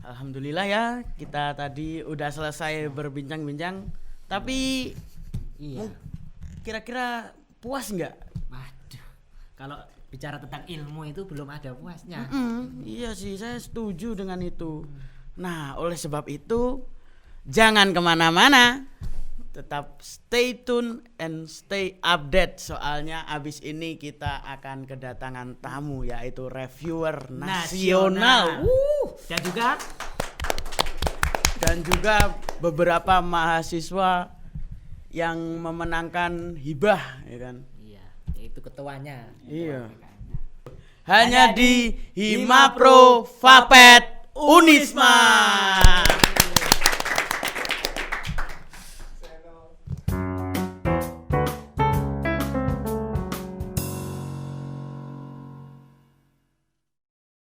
Speaker 1: alhamdulillah ya, kita tadi udah selesai berbincang-bincang. Tapi kira-kira puas nggak?
Speaker 2: Waduh, kalau bicara tentang ilmu itu belum ada puasnya.
Speaker 1: Iya sih, saya setuju dengan itu. Nah, oleh sebab itu jangan kemana-mana, tetap stay tune and stay update. Soalnya abis ini kita akan kedatangan tamu, yaitu reviewer nasional. Dan juga beberapa mahasiswa yang memenangkan hibah, ya kan?
Speaker 2: Iya, yaitu ketuanya.
Speaker 1: Iya. Hanya di Hima Pro Fapet Unisma.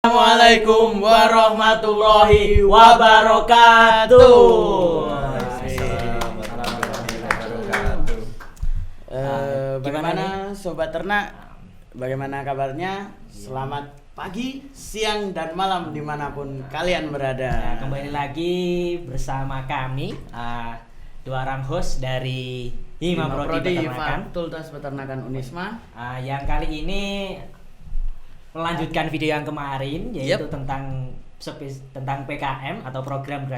Speaker 1: Assalamualaikum warahmatullahi wabarakatuh. Bagaimana Sobat Ternak? Bagaimana kabarnya? Selamat pagi, siang, dan malam dimanapun kalian berada.
Speaker 2: Kembali lagi bersama kami, dua orang host dari Hima Prodi
Speaker 1: Fakultas Peternakan Unisma.
Speaker 2: Yang kali ini melanjutkan video yang kemarin, yaitu tentang PKM atau program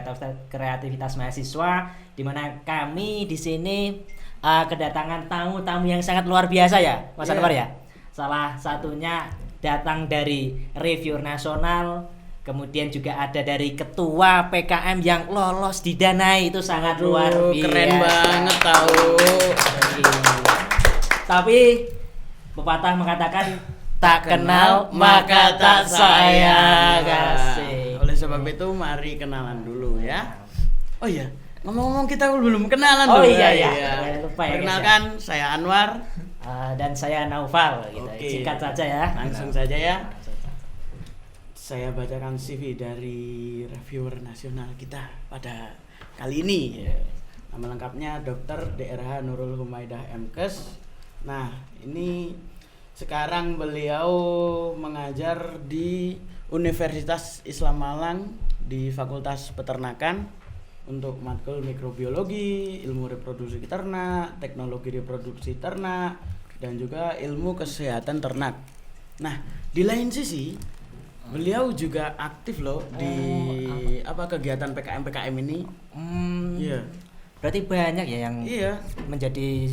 Speaker 2: kreativitas mahasiswa, di mana kami di sini kedatangan tamu-tamu yang sangat luar biasa ya, Mas Anwar ya. Salah satunya datang dari reviewer nasional, kemudian juga ada dari ketua PKM yang lolos didanai, itu sangat luar biasa.
Speaker 1: Keren banget tahu.
Speaker 2: Tapi pepatah mengatakan tak kenal maka tak sayang.
Speaker 1: Oleh sebab itu mari kenalan dulu ya. Oh iya, Ngomong-ngomong kita belum kenalan
Speaker 2: Oh
Speaker 1: loh.
Speaker 2: iya. Lupa ya,
Speaker 1: Perkenalkan, saya Anwar.
Speaker 2: Dan saya Naufal gitu.
Speaker 1: Oke.
Speaker 2: Singkat saja ya.
Speaker 1: Langsung saja ya. Saya bacakan CV dari reviewer nasional kita pada kali ini. Nama lengkapnya Dr. DRH Nurul Humaidah MKes. Nah, ini sekarang beliau mengajar di Universitas Islam Malang di Fakultas Peternakan untuk matkul mikrobiologi, ilmu reproduksi ternak, teknologi reproduksi ternak, dan juga ilmu kesehatan ternak. Nah, di lain sisi beliau juga aktif loh di kegiatan PKM ini. Iya.
Speaker 2: Berarti banyak ya yang menjadi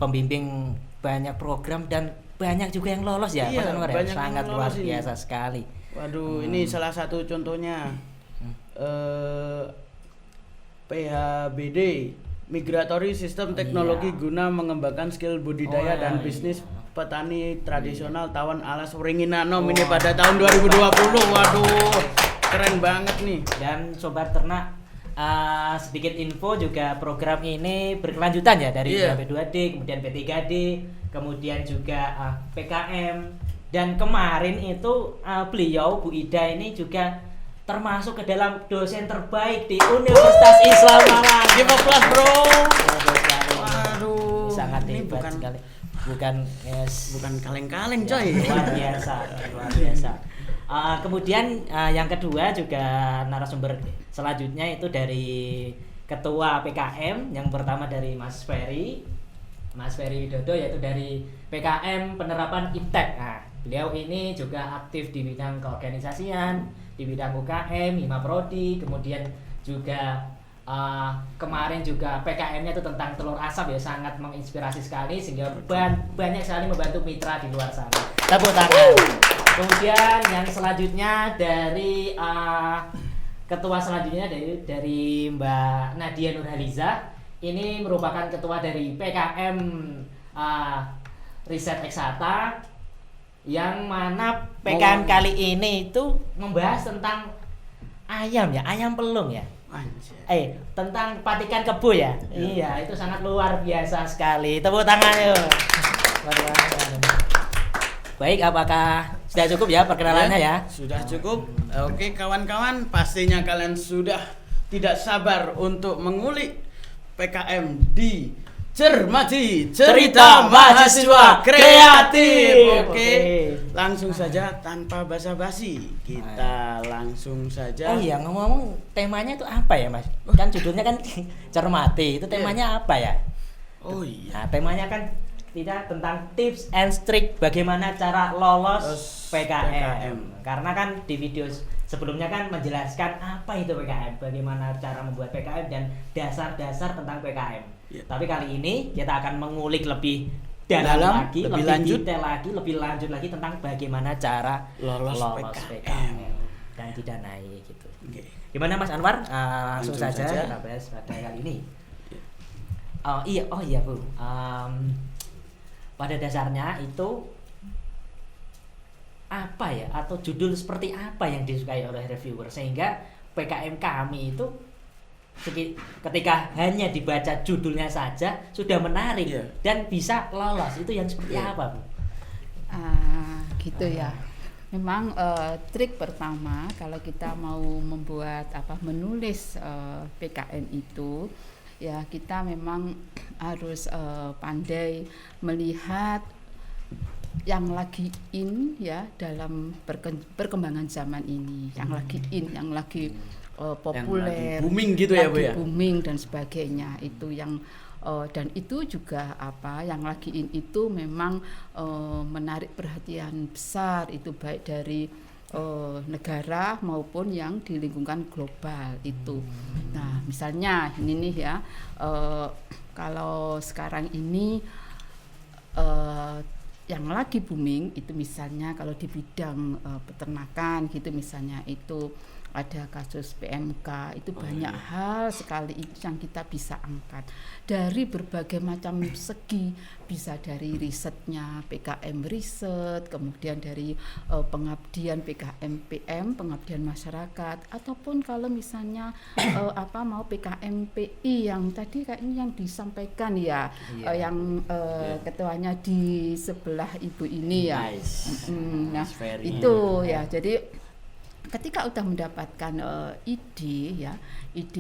Speaker 2: pembimbing banyak program dan banyak juga yang lolos ya,
Speaker 1: Iya,
Speaker 2: Mas Anwar ya?
Speaker 1: banyak yang
Speaker 2: Sangat luar
Speaker 1: lolos ini.
Speaker 2: biasa sekali.
Speaker 1: Waduh, ini salah satu contohnya. PHBD, Migratory System Teknologi guna mengembangkan skill budidaya dan bisnis petani tradisional tawon alas Wringinanom ini pada tahun 2020. Waduh, keren banget nih.
Speaker 2: Dan sobat ternak, sedikit info juga, program ini berkelanjutan ya dari P2D, kemudian P3D, kemudian juga PKM, dan kemarin itu beliau Bu Ida ini juga termasuk ke dalam dosen terbaik di Universitas Islam Malang.
Speaker 1: Give applause, bro.
Speaker 2: Waduh, sangat
Speaker 1: ini
Speaker 2: hebat sekali. Bukan
Speaker 1: kaleng-kaleng, coy.
Speaker 2: Luar biasa. Kemudian yang kedua juga narasumber selanjutnya itu dari Ketua PKM, yang pertama dari Mas Ferry Widodo, yaitu dari PKM penerapan IPTEK. Nah, beliau ini juga aktif di bidang keorganisasian, di bidang UKM, Hima Prodi, kemudian juga kemarin juga PKM-nya itu tentang telur asap ya, sangat menginspirasi sekali sehingga banyak sekali membantu mitra di luar sana. Tepuk tangan. Kemudian yang selanjutnya dari ketua selanjutnya dari Mbak Nadia Nurhaliza. Ini merupakan ketua dari PKM Riset Eksata, yang mana PKM kali ini itu membahas tentang ayam ya, ayam pelung ya. Tentang patikan kebo ya. Iya, itu sangat luar biasa sekali. Tepuk tangan yuk. Baik, apakah sudah cukup ya perkenalannya ya?
Speaker 1: Sudah cukup. Oke, kawan-kawan, pastinya kalian sudah tidak sabar untuk mengulik PKM di Cermati Cerita Mahasiswa Kreatif. Oke. Langsung saja tanpa basa-basi, kita langsung saja.
Speaker 2: Oh iya, ngomong-ngomong, temanya itu apa ya, Mas? Kan judulnya kan Cermati. Itu temanya apa ya?
Speaker 1: Oh iya.
Speaker 2: Nah, temanya kan tidak tentang tips and trick bagaimana cara lolos PKM. Karena kan di video sebelumnya kan menjelaskan apa itu PKM, bagaimana cara membuat PKM dan dasar-dasar tentang PKM. Tapi kali ini kita akan mengulik lebih dalam lagi, lebih lanjut, detail lagi, lebih lanjut lagi tentang bagaimana cara lolos PKM dan didanai gitu. Gimana Mas Anwar? Langsung saja kita bahas pada kali ini. Oh iya Bu. Pada dasarnya itu apa ya, atau judul seperti apa yang disukai oleh reviewer sehingga PKM kami itu ketika hanya dibaca judulnya saja sudah menarik dan bisa lolos, itu yang seperti apa Bu?
Speaker 4: Gitu ya. Memang trik pertama kalau kita mau membuat menulis PKM itu ya, kita memang harus pandai melihat yang lagi in ya dalam perkembangan zaman ini, yang lagi in, yang lagi populer,
Speaker 1: yang lagi booming gitu ya Bu ya,
Speaker 4: booming dan sebagainya, itu yang dan itu juga yang lagi in itu memang menarik perhatian besar, itu baik dari negara maupun yang di lingkungan global itu. Nah misalnya ini nih ya, kalau sekarang ini yang lagi booming itu misalnya kalau di bidang peternakan gitu, misalnya itu ada kasus PMK, itu banyak hal sekali itu yang kita bisa angkat dari berbagai macam segi, bisa dari risetnya PKM riset, kemudian dari pengabdian PKM PM, pengabdian masyarakat, ataupun kalau misalnya mau PKM PI yang tadi kayaknya yang disampaikan ya, yang ketuanya di sebelah ibu ini ya.
Speaker 1: Nice.
Speaker 4: Nah itu ya, jadi ketika udah mendapatkan ide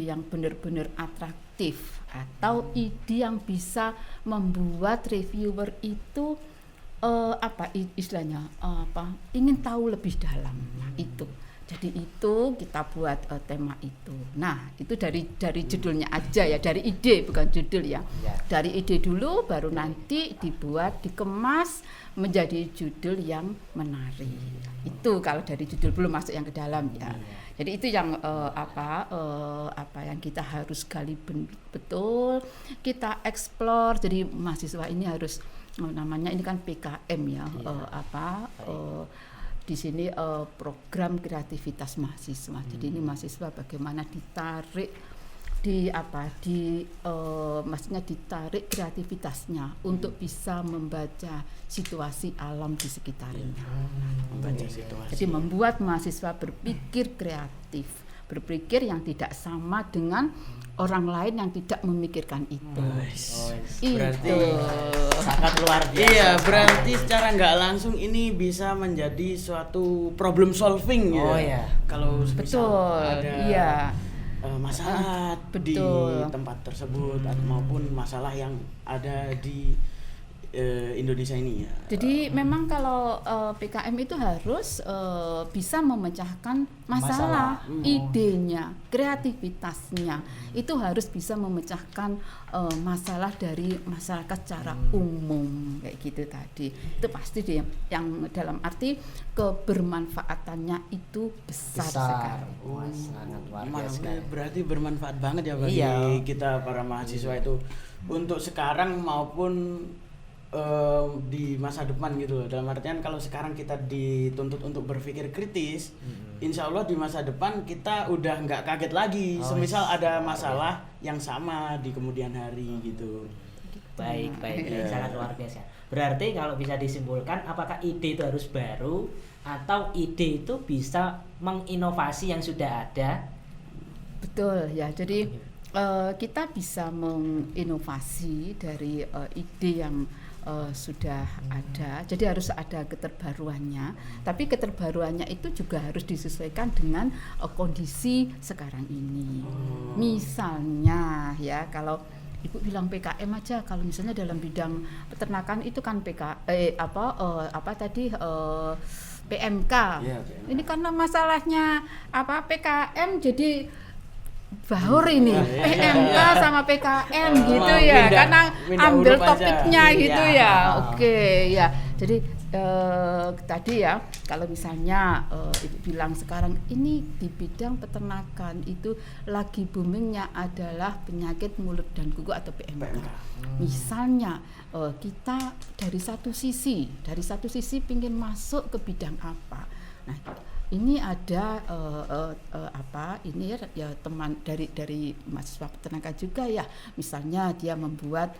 Speaker 4: yang benar-benar atraktif atau ide yang bisa membuat reviewer itu istilahnya ingin tahu lebih dalam, itu. Jadi itu kita buat tema itu. Nah, itu dari judulnya aja ya, dari ide bukan judul ya. Dari ide dulu baru nanti dibuat, dikemas menjadi judul yang menarik. Itu kalau dari judul belum masuk yang ke dalam ya. Jadi itu yang yang kita harus gali betul, kita explore. Jadi mahasiswa ini harus namanya ini kan PKM ya, di sini program kreativitas mahasiswa. Jadi ini mahasiswa bagaimana ditarik maksudnya ditarik kreativitasnya untuk bisa membaca situasi alam di sekitarnya.
Speaker 1: Membaca situasi.
Speaker 4: Jadi membuat mahasiswa berpikir kreatif, berpikir yang tidak sama dengan orang lain yang tidak memikirkan itu.
Speaker 1: Berarti
Speaker 2: sangat luar biasa.
Speaker 1: Iya, berarti secara nggak langsung ini bisa menjadi suatu problem solving ya.
Speaker 2: Oh ya.
Speaker 1: Kalau
Speaker 4: betul,
Speaker 1: ada masalah di tempat tersebut atau maupun masalah yang ada di Indonesia ini ya.
Speaker 4: Jadi memang kalau PKM itu harus bisa memecahkan masalah. Idenya, kreativitasnya itu harus bisa memecahkan masalah dari masyarakat secara umum kayak gitu tadi. Itu pasti yang dalam arti kebermanfaatannya itu besar sekali.
Speaker 2: Sangat luar biasa.
Speaker 1: Berarti bermanfaat banget ya bagi kita para mahasiswa itu untuk sekarang maupun di masa depan gitu loh. Dalam artian kalau sekarang kita dituntut untuk berpikir kritis, insya Allah di masa depan kita udah nggak kaget lagi semisal ada masalah yang sama di kemudian hari gitu.
Speaker 2: Baik, sangat luar biasa. Berarti kalau bisa disimpulkan, apakah ide itu harus baru atau ide itu bisa menginovasi yang sudah ada?
Speaker 4: Betul ya, jadi kita bisa menginovasi dari ide yang sudah ada, jadi harus ada keterbaruannya. Tapi keterbaruannya itu juga harus disesuaikan dengan kondisi sekarang ini. Misalnya ya, kalau Ibu bilang PKM aja, kalau misalnya dalam bidang peternakan itu kan PMK. Ini karena masalahnya PKM jadi baur ini PMK sama PKM gitu ya, karena ambil topiknya gitu ya. Oke ya, jadi tadi ya, kalau misalnya Ibu bilang sekarang ini di bidang peternakan itu lagi boomingnya adalah penyakit mulut dan kuku atau PMK. Misalnya kita dari satu sisi pingin masuk ke bidang apa. Nah, ini ada ini ya teman dari mahasiswa peternakan juga ya, misalnya dia membuat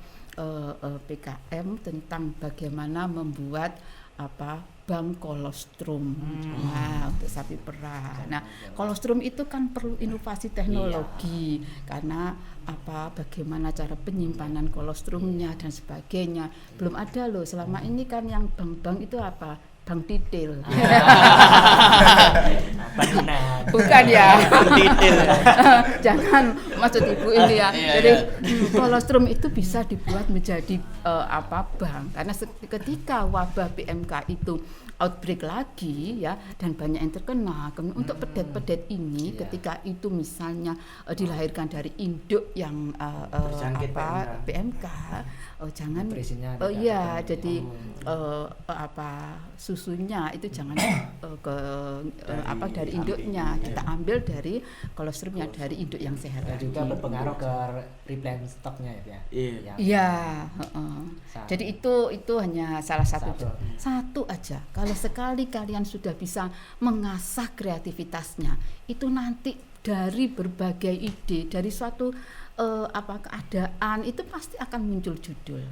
Speaker 4: PKM tentang bagaimana membuat bank kolostrum untuk sapi perah. Nah, kolostrum itu kan perlu inovasi teknologi karena bagaimana cara penyimpanan kolostrumnya dan sebagainya. Belum ada loh selama ini kan yang bank-bank itu bank detail. Bukan ya.
Speaker 1: Detail.
Speaker 4: Jangan maksud Ibu ini ya. Jadi kolostrum itu bisa dibuat menjadi bank, karena ketika wabah PMK itu outbreak lagi ya, dan banyak yang terkena. Untuk pedet-pedet ini ketika itu misalnya dilahirkan dari induk yang PMK, jangan jadi susunya itu jangan dari induknya, kita ambil dari kolostrumnya dari induk yang sehat.
Speaker 2: Dan juga berpengaruh ke replant stoknya ya.
Speaker 4: Iya. Jadi itu hanya salah satu aja. Kalau kalau sekali kalian sudah bisa mengasah kreativitasnya, itu nanti dari berbagai ide, dari suatu keadaan itu pasti akan muncul judul.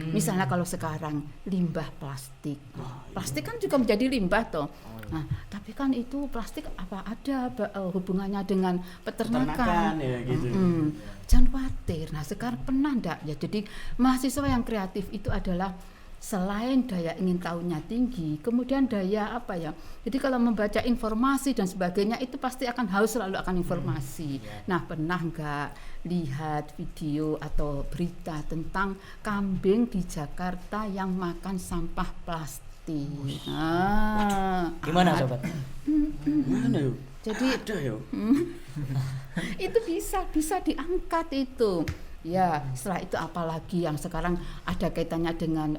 Speaker 4: Misalnya kalau sekarang limbah plastik, plastik kan juga menjadi limbah toh. Nah, tapi kan itu plastik apa ada hubungannya dengan peternakan?
Speaker 1: Ya, gitu.
Speaker 4: Jangan khawatir. Nah, sekarang pernah enggak ya? Jadi mahasiswa yang kreatif itu adalah selain daya ingin tahunya tinggi, kemudian daya apa ya? Jadi kalau membaca informasi dan sebagainya itu pasti akan haus selalu akan informasi. Nah, pernah enggak lihat video atau berita tentang kambing di Jakarta yang makan sampah plastik?
Speaker 2: Gimana sobat?
Speaker 1: Mana yuk?
Speaker 4: Jadi
Speaker 1: Ada yuk.
Speaker 4: itu bisa diangkat itu. Ya, setelah itu apalagi yang sekarang ada kaitannya dengan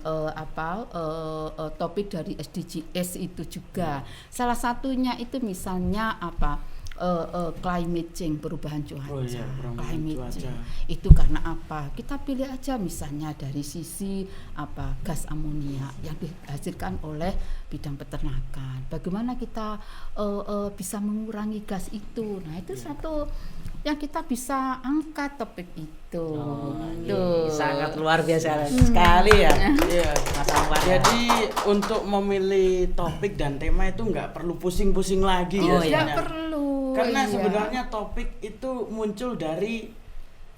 Speaker 4: topik dari SDGs itu juga. Salah satunya itu misalnya climate change, perubahan cuaca.
Speaker 1: Oh iya, perubahan
Speaker 4: Climate
Speaker 1: cuaca.
Speaker 4: change. Itu karena apa? Kita pilih aja misalnya dari sisi gas amonia yang dihasilkan oleh bidang peternakan. Bagaimana kita bisa mengurangi gas itu? Nah, itu satu yang kita bisa angkat topik itu.
Speaker 2: Sangat luar biasa sekali ya.
Speaker 1: Iya.
Speaker 2: Mas Anwar.
Speaker 1: Jadi untuk memilih topik dan tema itu nggak perlu pusing-pusing lagi
Speaker 2: Oh,
Speaker 1: ya.
Speaker 2: iya.
Speaker 1: sebenarnya.
Speaker 4: Nggak perlu.
Speaker 1: Karena
Speaker 4: iya.
Speaker 1: sebenarnya topik itu muncul dari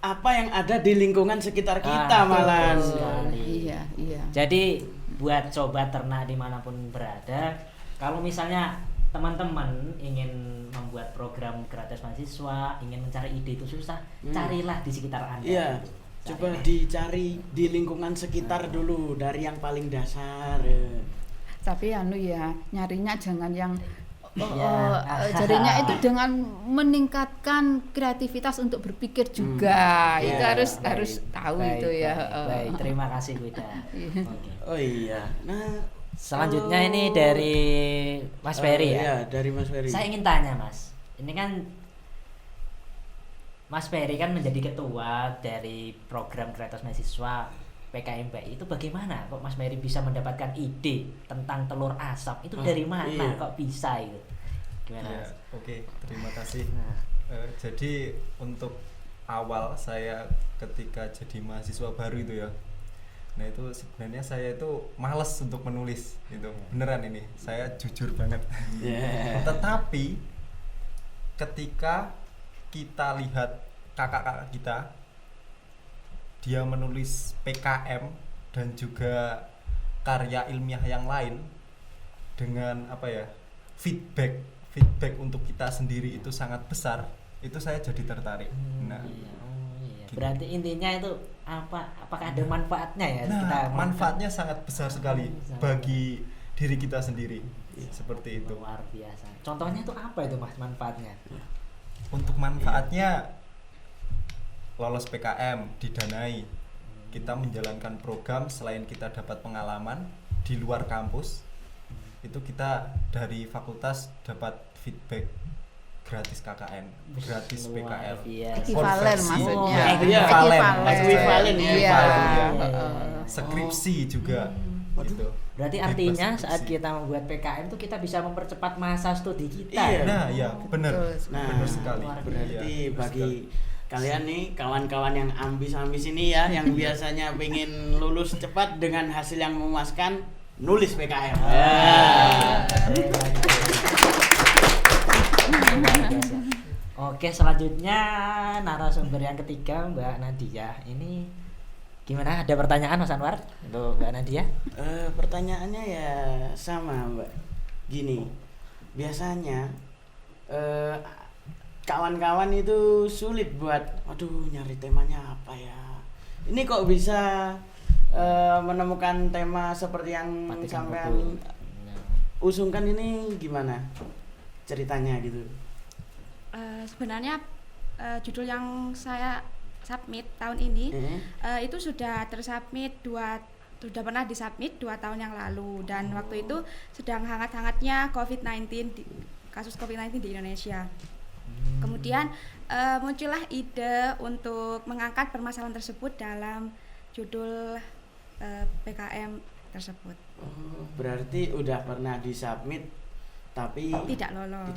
Speaker 1: apa yang ada di lingkungan sekitar kita malahan.
Speaker 2: betul sekali.
Speaker 4: Iya.
Speaker 2: Jadi buat sobat ternak dimanapun berada, kalau misalnya teman-teman ingin membuat program gratis mahasiswa, ingin mencari ide itu susah, carilah di sekitar Anda.
Speaker 1: Iya. Coba dicari di lingkungan sekitar dulu dari yang paling dasar. Ya.
Speaker 4: Tapi nyarinya jangan yang
Speaker 2: jadinya
Speaker 4: itu dengan meningkatkan kreativitas untuk berpikir juga. Itu
Speaker 1: Ya,
Speaker 4: harus tahu itu ya.
Speaker 2: Baik, terima kasih Bu Ida. Oke.
Speaker 1: Oh iya. Nah,
Speaker 2: Selanjutnya ini dari Mas Ferry ya.
Speaker 1: Iya, dari Mas Ferry.
Speaker 2: Saya ingin tanya Mas, ini kan Mas Ferry kan menjadi ketua dari program Kreatif Mahasiswa PKMBI, itu bagaimana kok Mas Ferry bisa mendapatkan ide tentang telur asap itu dari mana?
Speaker 1: Iya.
Speaker 2: Kok bisa itu? Gimana
Speaker 5: Ya,
Speaker 2: Mas?
Speaker 5: oke, terima kasih.
Speaker 2: Nah,
Speaker 5: Jadi untuk awal saya ketika jadi mahasiswa baru itu ya, nah itu sebenarnya saya itu malas untuk menulis itu, beneran ini saya jujur banget.
Speaker 1: Yeah.
Speaker 5: Tetapi ketika kita lihat kakak-kakak kita, dia menulis PKM dan juga karya ilmiah yang lain dengan feedback untuk kita sendiri itu sangat besar, itu saya jadi tertarik. Nah,
Speaker 2: iya.
Speaker 5: gitu.
Speaker 2: Berarti intinya itu apakah ada manfaatnya ya?
Speaker 5: Nah, manfaatnya sangat besar sekali
Speaker 2: Sangat.
Speaker 5: bagi diri kita sendiri. Seperti itu.
Speaker 2: Luar biasa. Contohnya itu apa itu Mas manfaatnya?
Speaker 5: Untuk manfaatnya lolos PKM didanai. Kita menjalankan program selain kita dapat pengalaman di luar kampus, itu kita dari fakultas dapat feedback gratis KKN, gratis PKL.
Speaker 4: Ekivalen
Speaker 5: Konversi.
Speaker 4: maksudnya.
Speaker 5: Ya,
Speaker 1: Ekivalen, ya.
Speaker 4: Iya.
Speaker 5: Skripsi juga. Gitu.
Speaker 2: Berarti
Speaker 5: Bebas
Speaker 2: artinya
Speaker 5: skripsi.
Speaker 2: saat kita membuat PKM itu kita bisa mempercepat masa studi kita.
Speaker 1: Iya.
Speaker 5: Nah, ya benar.
Speaker 4: Betul.
Speaker 1: Nah,
Speaker 5: Benar sekali.
Speaker 1: berarti
Speaker 5: Iya, benar
Speaker 1: bagi
Speaker 5: sekali.
Speaker 1: kalian nih kawan-kawan yang ambis-ambis ini ya, yang biasanya pengen lulus cepat dengan hasil yang memuaskan, nulis PKM.
Speaker 2: Oke, selanjutnya narasumber yang ketiga Mbak Nadia. Ini gimana? Ada pertanyaan Mas Anwar untuk Mbak Nadia?
Speaker 1: Pertanyaannya ya sama Mbak. Gini, biasanya kawan-kawan itu sulit buat, aduh nyari temanya apa ya. Ini kok bisa menemukan tema seperti yang
Speaker 2: Patikan
Speaker 1: sampean
Speaker 2: buku.
Speaker 1: usungkan ini gimana ceritanya gitu?
Speaker 3: Sebenarnya judul yang saya submit tahun ini itu sudah tersubmit sudah pernah disubmit 2 tahun yang lalu, dan waktu itu sedang hangat-hangatnya COVID-19 kasus COVID-19 di Indonesia. Kemudian muncullah ide untuk mengangkat permasalahan tersebut dalam judul PKM
Speaker 6: tersebut.
Speaker 1: Oh, berarti udah pernah disubmit tapi
Speaker 6: Tidak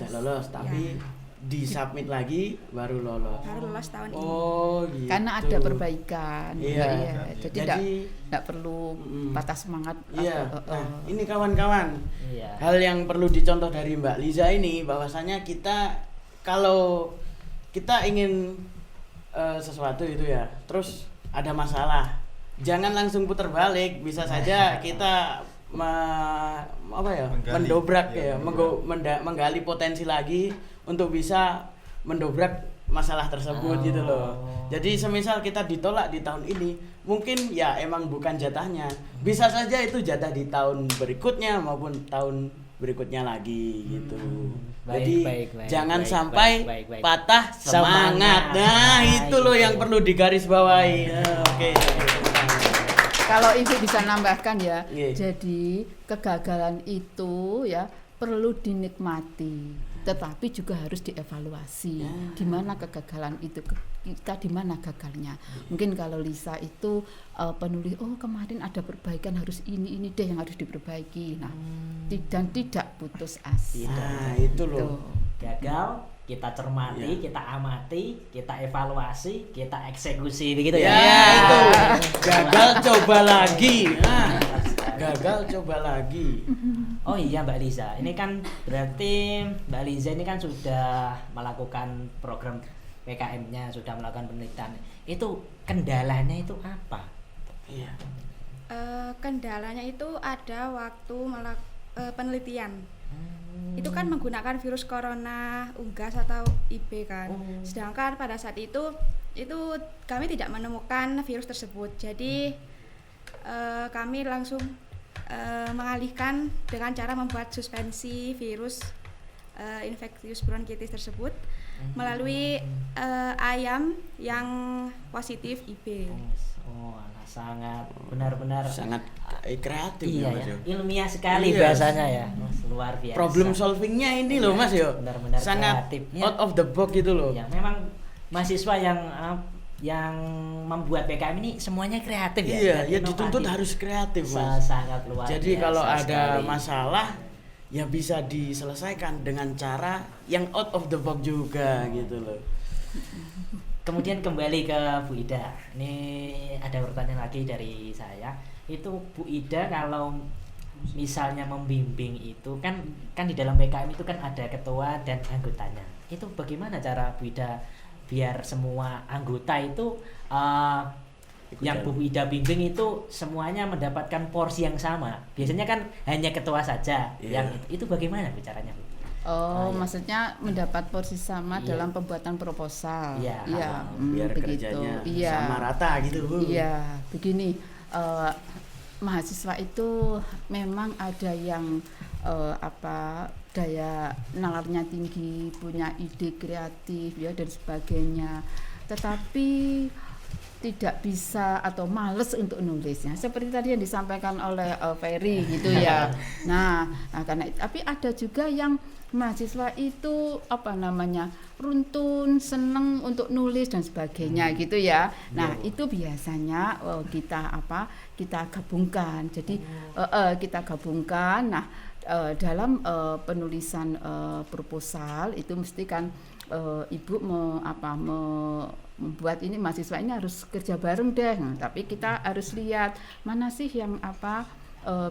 Speaker 6: lolos.
Speaker 1: tapi
Speaker 6: Ya,
Speaker 1: disubmit lagi baru lolos.
Speaker 6: baru lolos tahun ini.
Speaker 1: Oh, gitu.
Speaker 4: Karena ada perbaikan.
Speaker 1: Iya.
Speaker 4: Jadi tidak perlu patah semangat.
Speaker 1: Iya.
Speaker 4: atau,
Speaker 1: Nah, ini kawan-kawan.
Speaker 2: Iya.
Speaker 1: Hal yang perlu dicontoh dari Mbak Liza ini bahwasanya kita kalau kita ingin sesuatu itu ya, terus ada masalah, jangan langsung putar balik. Bisa saja kita mendobrak menggali potensi lagi untuk bisa mendobrak masalah tersebut gitu loh. Jadi semisal kita ditolak di tahun ini, mungkin ya emang bukan jatahnya. Bisa saja itu jatah di tahun berikutnya maupun tahun berikutnya lagi gitu. Jadi jangan sampai patah semangat. Nah, itu loh yang perlu digarisbawahi. Oke.
Speaker 4: Kalau Ibu bisa nambahkan ya,
Speaker 1: Iya.
Speaker 4: jadi kegagalan itu ya perlu dinikmati, tetapi juga harus dievaluasi. Di mana kegagalan itu, kita di mana gagalnya. Mungkin kalau Lisa itu penulis, oh kemarin ada perbaikan, harus ini deh yang harus diperbaiki. Nah, dan tidak putus asa.
Speaker 1: Nah, itu loh.
Speaker 2: Gagal, kita cermati,
Speaker 1: Ya.
Speaker 2: kita amati, kita evaluasi, kita eksekusi begitu
Speaker 1: Ya,
Speaker 2: ya.
Speaker 1: itu. Gagal coba lagi. Nah, gagal coba lagi.
Speaker 2: Oh iya Mbak Liza, ini kan berarti Mbak Liza ini kan sudah melakukan program PKM-nya, sudah melakukan penelitian. Itu kendalanya itu apa?
Speaker 1: Iya.
Speaker 6: Kendalanya itu ada waktu penelitian. Itu kan menggunakan virus corona unggas atau IB kan. Sedangkan pada saat itu kami tidak menemukan virus tersebut. Jadi kami langsung mengalihkan dengan cara membuat suspensi virus infectious bronchitis tersebut melalui ayam yang positif IB.
Speaker 2: Oh, sangat benar-benar
Speaker 1: Sangat kreatif
Speaker 2: iya
Speaker 1: Mas
Speaker 2: ya,
Speaker 1: Yo.
Speaker 2: ilmiah sekali
Speaker 1: Iya.
Speaker 2: bahasanya ya. Luar biasa.
Speaker 1: Problem solvingnya ini loh Mas Yo.
Speaker 2: Benar-benar
Speaker 1: Sangat
Speaker 2: kreatifnya.
Speaker 1: out of the box gitu loh.
Speaker 2: Ya, memang mahasiswa yang membuat PKM ini semuanya kreatif ya.
Speaker 1: Iya,
Speaker 2: dan
Speaker 1: ya dituntut
Speaker 2: inovatif.
Speaker 1: harus kreatif Mas.
Speaker 2: Sangat luar
Speaker 1: Jadi
Speaker 2: biasa
Speaker 1: kalau ada
Speaker 2: sekali.
Speaker 1: masalah ya bisa diselesaikan dengan cara yang out of the box juga gitu loh.
Speaker 2: Kemudian kembali ke Bu Ida. Ini ada pertanyaan lagi dari saya. Itu Bu Ida kalau misalnya membimbing itu kan di dalam PKM itu kan ada ketua dan anggotanya. Itu bagaimana cara Bu Ida biar semua anggota itu yang Bu Ida bimbing itu semuanya mendapatkan porsi yang sama. Biasanya kan hanya ketua saja
Speaker 1: Iya.
Speaker 2: yang itu bagaimana Bu caranya Bu?
Speaker 4: Oh,
Speaker 2: iya.
Speaker 4: maksudnya mendapat porsi sama
Speaker 2: Iya.
Speaker 4: dalam pembuatan proposal.
Speaker 2: Iya.
Speaker 1: Biar
Speaker 4: begitu.
Speaker 1: kerjanya
Speaker 4: Iya.
Speaker 1: sama rata gitu Bu.
Speaker 4: Iya, begini, mahasiswa itu memang ada yang daya nalarnya tinggi, punya ide kreatif ya dan sebagainya. Tetapi tidak bisa atau males untuk nulisnya seperti tadi yang disampaikan oleh Ferry gitu ya. Nah, karena tapi ada juga yang mahasiswa itu runtun, seneng untuk nulis dan sebagainya gitu ya. Nah, itu biasanya kita gabungkan. Jadi kita gabungkan. Nah, dalam penulisan proposal itu mesti kan Ibu membuat ini mahasiswa ini harus kerja bareng deh. Nah, tapi kita harus lihat mana sih yang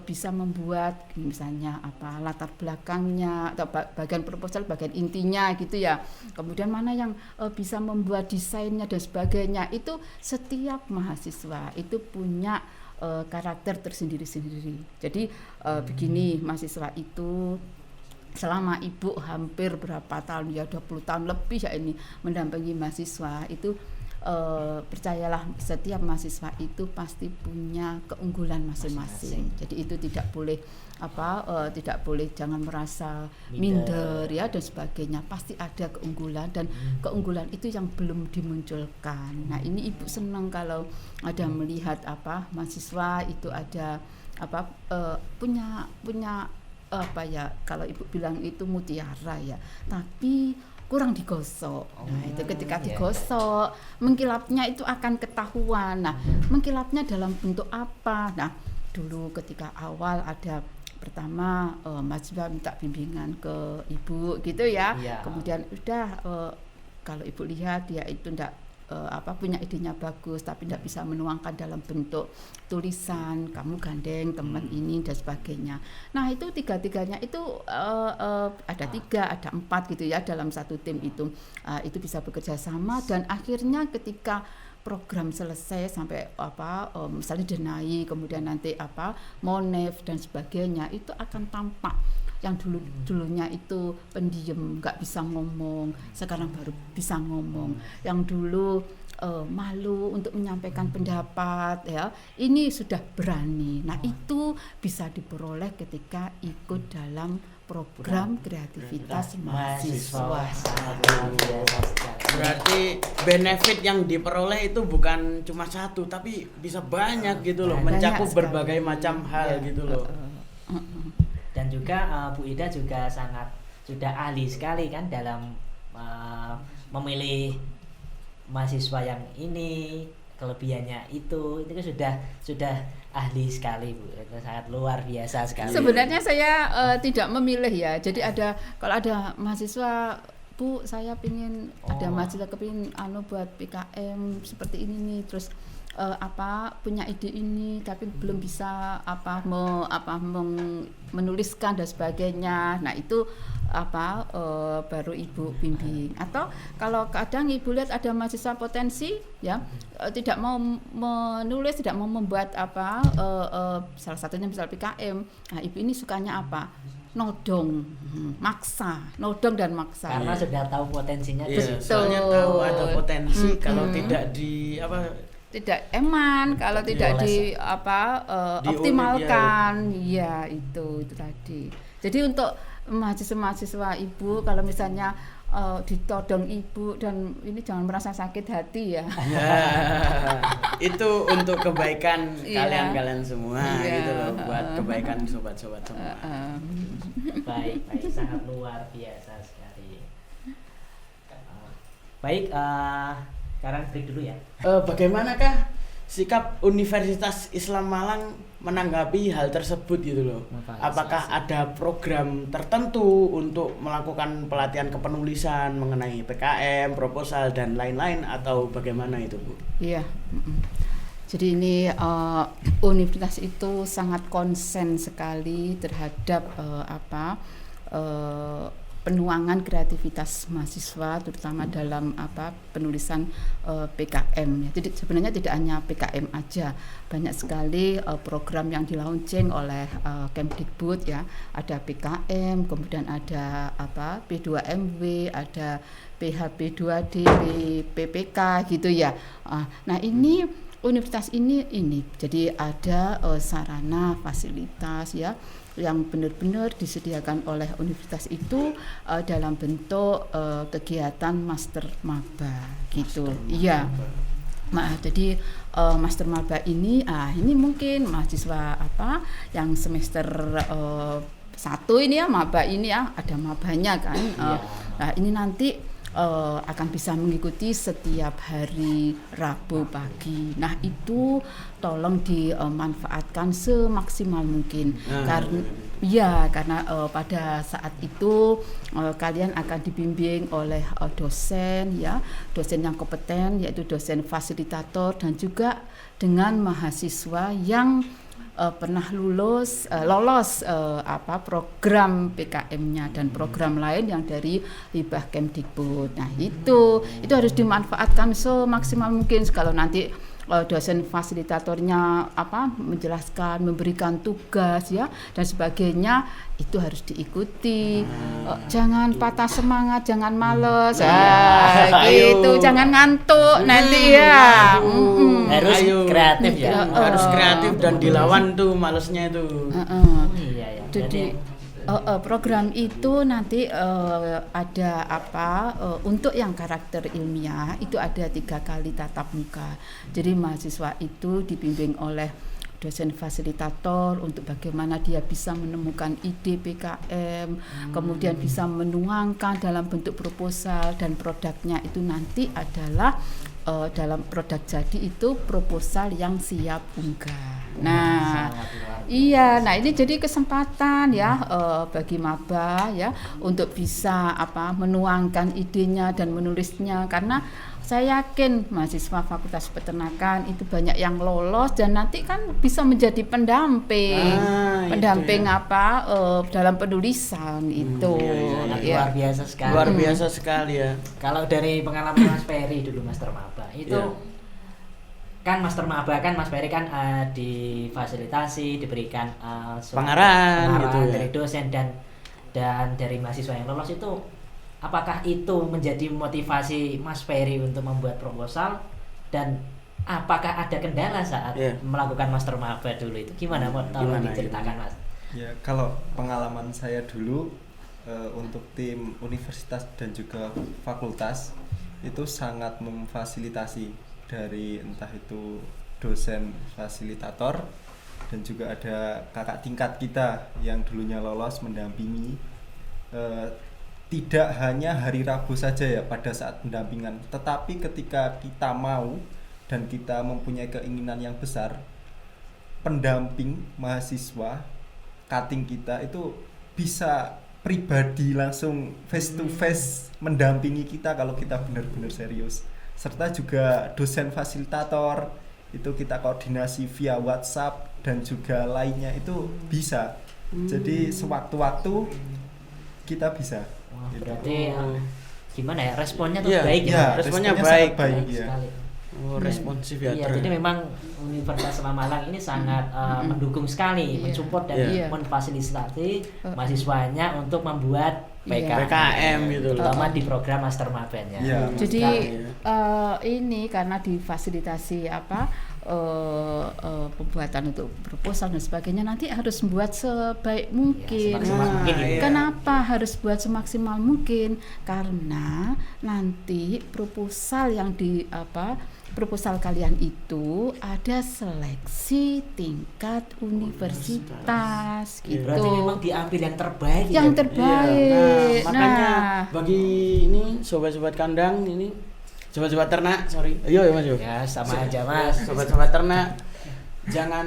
Speaker 4: bisa membuat misalnya latar belakangnya atau bagian proposal, bagian intinya gitu ya. Kemudian mana yang bisa membuat desainnya dan sebagainya. Itu setiap mahasiswa itu punya karakter tersendiri-sendiri. Jadi begini, mahasiswa itu selama Ibu hampir berapa tahun ya, 20 tahun lebih ya ini mendampingi mahasiswa itu, percayalah setiap mahasiswa itu pasti punya keunggulan masing-masing. Jadi itu tidak boleh jangan merasa minder ya dan sebagainya. Pasti ada keunggulan dan keunggulan itu yang belum dimunculkan. Nah, ini Ibu senang kalau ada melihat mahasiswa itu ada punya kalau Ibu bilang itu mutiara ya, tapi kurang digosok. Nah, itu ketika digosok, mengkilapnya itu akan ketahuan. Nah, mengkilapnya dalam bentuk apa? Nah, dulu ketika awal ada pertama mahasiswa minta bimbingan ke ibu gitu ya.
Speaker 2: Iya.
Speaker 4: Kemudian udah kalau ibu lihat dia itu ndak punya idenya bagus tapi tidak bisa menuangkan dalam bentuk tulisan, kamu gandeng teman ini dan sebagainya. Nah itu tiga-tiganya itu ada 3, ada 4 gitu ya dalam satu tim itu bisa bekerja sama, dan akhirnya ketika program selesai sampai misalnya denai, kemudian nanti monef dan sebagainya, itu akan tampak yang dulunya itu pendiam, nggak bisa ngomong, sekarang baru bisa ngomong. Yang dulu malu untuk menyampaikan pendapat ya, ini sudah berani. Nah itu bisa diperoleh ketika ikut dalam program kreativitas mahasiswa.
Speaker 1: Berarti benefit yang diperoleh itu bukan cuma satu tapi bisa banyak gitu loh, mencakup
Speaker 4: sekali.
Speaker 1: berbagai macam hal gitu loh.
Speaker 2: Dan juga Bu Ida juga sudah ahli sekali kan dalam memilih mahasiswa yang ini, kelebihannya itu kan sudah ahli sekali Bu, itu sangat luar biasa sekali.
Speaker 4: Sebenarnya saya tidak memilih ya, jadi kalau ada mahasiswa, Bu saya pingin ada mahasiswa kepingin buat PKM seperti ini nih, terus punya ide ini tapi belum bisa menuliskan dan sebagainya. Nah itu baru ibu bimbing. Atau kalau kadang ibu lihat ada mahasiswa potensi ya, tidak mau menulis, tidak mau membuat salah satunya misal PKM. Nah ibu ini sukanya nodong dan maksa.
Speaker 2: Karena sudah tahu potensinya.
Speaker 1: Iya, soalnya tahu ada potensi kalau tidak
Speaker 4: tidak eman, kalau tidak optimalkan, ya itu tadi. Jadi untuk mahasiswa ibu, kalau misalnya ditodong ibu dan ini jangan merasa sakit hati ya.
Speaker 1: Itu untuk kebaikan kalian semua
Speaker 4: Iya.
Speaker 1: gitu loh, buat kebaikan sobat-sobat semua.
Speaker 2: Baik, sangat luar biasa sekali. Baik, sekarang break dulu ya.
Speaker 1: Bagaimanakah sikap Universitas Islam Malang menanggapi hal tersebut gitu loh? Apakah ada program tertentu untuk melakukan pelatihan kepenulisan mengenai PKM, proposal dan lain-lain, atau bagaimana itu Bu?
Speaker 4: Iya. Jadi ini universitas itu sangat konsen sekali terhadap penuangan kreativitas mahasiswa, terutama dalam penulisan PKM. Jadi sebenarnya tidak hanya PKM aja, banyak sekali program yang di-launching oleh Kemdikbud ya. Ada PKM, kemudian ada P2MW, ada PHP2D, PPK gitu ya. Nah ini universitas ini jadi ada sarana fasilitas ya yang benar-benar disediakan oleh universitas itu dalam bentuk kegiatan master maba gitu. Iya. Jadi master maba ini mungkin mahasiswa yang semester 1 ini ya, maba ini ya, ada mabanya kan. Nah, ini nanti akan bisa mengikuti setiap hari Rabu pagi. Nah itu tolong dimanfaatkan semaksimal mungkin. Karena pada saat itu kalian akan dibimbing oleh dosen yang kompeten, yaitu dosen fasilitator, dan juga dengan mahasiswa yang pernah lolos program PKM-nya dan program lain yang dari hibah Kemdikbud. Nah itu harus dimanfaatkan semaksimal mungkin. Kalau nanti dosen fasilitatornya menjelaskan, memberikan tugas ya dan sebagainya, itu harus diikuti. Jangan patah semangat, jangan males, gitu, jangan ngantuk nanti ya.
Speaker 2: Harus kreatif ya.
Speaker 1: Harus kreatif dan dilawan tuh malesnya itu.
Speaker 2: Iya.
Speaker 4: Jadi program itu nanti ada untuk yang karakter ilmiah itu ada 3 kali tatap muka. Jadi mahasiswa itu dibimbing oleh dosen fasilitator untuk bagaimana dia bisa menemukan ide PKM, kemudian bisa menuangkan dalam bentuk proposal, dan produknya itu nanti adalah dalam produk jadi itu proposal yang siap unggah. Nah,
Speaker 2: Sangat luar biasa.
Speaker 4: iya, nah ini jadi kesempatan ya bagi maba ya untuk bisa menuangkan idenya dan menulisnya, karena saya yakin mahasiswa Fakultas Peternakan itu banyak yang lolos dan nanti kan bisa menjadi pendamping,
Speaker 1: Itu ya.
Speaker 4: dalam penulisan itu.
Speaker 2: Sangat
Speaker 4: Ya.
Speaker 2: luar biasa sekali.
Speaker 1: Luar biasa sekali ya.
Speaker 2: Kalau dari pengalaman Mas Ferry dulu Master Maba itu
Speaker 1: Iya.
Speaker 2: kan Master Maba kan Mas Ferry kan difasilitasi, diberikan
Speaker 1: Pengarahan gitu ya.
Speaker 2: dari dosen dan dari mahasiswa yang lolos itu, apakah itu menjadi motivasi Mas Ferry untuk membuat proposal, dan apakah ada kendala saat
Speaker 1: Iya.
Speaker 2: melakukan Master Maba dulu itu? Gimana, mau tolong
Speaker 1: Gimana,
Speaker 2: diceritakan Mas?
Speaker 5: Ya, kalau pengalaman saya dulu untuk tim universitas dan juga fakultas itu sangat memfasilitasi, dari entah itu dosen fasilitator dan juga ada kakak tingkat kita yang dulunya lolos mendampingi. Tidak hanya hari Rabu saja ya pada saat pendampingan, tetapi ketika kita mau dan kita mempunyai keinginan yang besar, pendamping mahasiswa cutting kita itu bisa pribadi langsung face to face mendampingi kita kalau kita benar-benar serius, serta juga dosen fasilitator itu kita koordinasi via WhatsApp dan juga lainnya itu bisa. Jadi sewaktu-waktu kita bisa.
Speaker 2: Wah,
Speaker 5: Gitu.
Speaker 2: berarti gimana ya, responnya tuh
Speaker 1: Iya,
Speaker 2: baik
Speaker 5: iya,
Speaker 2: ya?
Speaker 1: responnya
Speaker 5: sangat
Speaker 1: baik.
Speaker 5: baik ya.
Speaker 2: Sekali.
Speaker 1: Oh, responsif ya.
Speaker 2: Iya, jadi memang Universitas Malang ini sangat mendukung sekali,
Speaker 4: Iya.
Speaker 2: mensupport dan
Speaker 4: Iya.
Speaker 2: memfasilitasi mahasiswanya untuk membuat
Speaker 4: Iya.
Speaker 1: PKM gitu loh.
Speaker 2: terutama di program Master Maba-nya.
Speaker 5: Iya.
Speaker 4: Jadi
Speaker 1: Sekali,
Speaker 4: ini karena difasilitasi pembuatan untuk proposal dan sebagainya, nanti harus membuat sebaik mungkin.
Speaker 2: semaksimal mungkin ya.
Speaker 1: iya.
Speaker 4: Kenapa harus buat semaksimal mungkin? Karena nanti proposal proposal kalian itu ada seleksi tingkat universitas gitu.
Speaker 2: Berarti memang diambil yang terbaik
Speaker 4: Yang
Speaker 2: ya?
Speaker 4: terbaik.
Speaker 1: Iya, nah, makanya
Speaker 4: Nah.
Speaker 1: bagi ini sobat-sobat kandang ini, sobat-sobat ternak, sorry. Iya ya Mas yo.
Speaker 2: Ya, sama aja Mas.
Speaker 1: Sobat-sobat ternak, jangan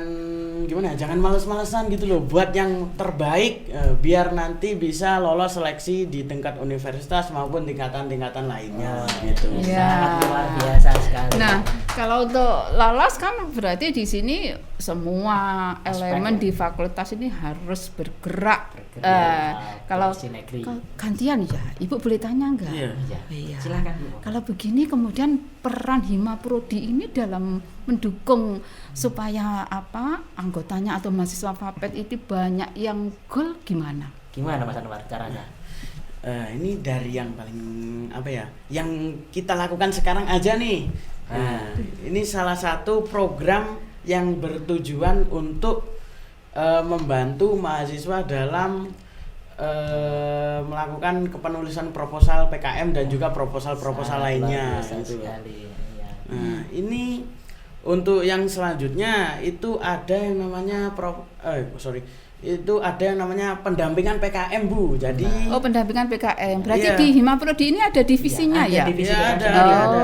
Speaker 1: gimana ya, jangan males-malesan gitu loh, buat yang terbaik biar nanti bisa lolos seleksi di tingkat universitas maupun tingkatan-tingkatan lainnya gitu.
Speaker 4: Iya.
Speaker 2: Sangat luar biasa sekali.
Speaker 4: Nah, kalau untuk lolos kan berarti di sini semua elemen
Speaker 2: ya.
Speaker 4: di fakultas ini harus bergerak.
Speaker 2: Bergerak,
Speaker 4: Kalau
Speaker 2: bersinergi.
Speaker 4: gantian ya, Ibu boleh tanya nggak?
Speaker 1: Iya.
Speaker 2: Iya.
Speaker 4: Iya.
Speaker 2: Silakan Bu.
Speaker 4: Kalau begini kemudian peran Hima Prodi ini dalam mendukung supaya anggotanya atau mahasiswa FAPET itu banyak yang goal gimana?
Speaker 2: Gimana Mas Anwar caranya?
Speaker 1: Ini dari yang paling yang kita lakukan sekarang aja nih. Nah, ini salah satu program yang bertujuan untuk membantu mahasiswa dalam melakukan kepenulisan proposal PKM dan juga proposal-proposal
Speaker 2: Sangat
Speaker 1: lainnya
Speaker 2: luar biasa
Speaker 1: gitu.
Speaker 2: sekali. Iya.
Speaker 1: Nah, ini untuk yang selanjutnya itu ada yang namanya itu ada yang namanya pendampingan PKM Bu. Jadi
Speaker 4: Oh, pendampingan PKM. Berarti
Speaker 1: Iya.
Speaker 4: di Hima Prodi ini ada divisinya
Speaker 2: Iya,
Speaker 4: ya?
Speaker 2: ada divisi
Speaker 1: Iya,
Speaker 2: PKM
Speaker 1: ada,
Speaker 2: sendiri.
Speaker 1: ada.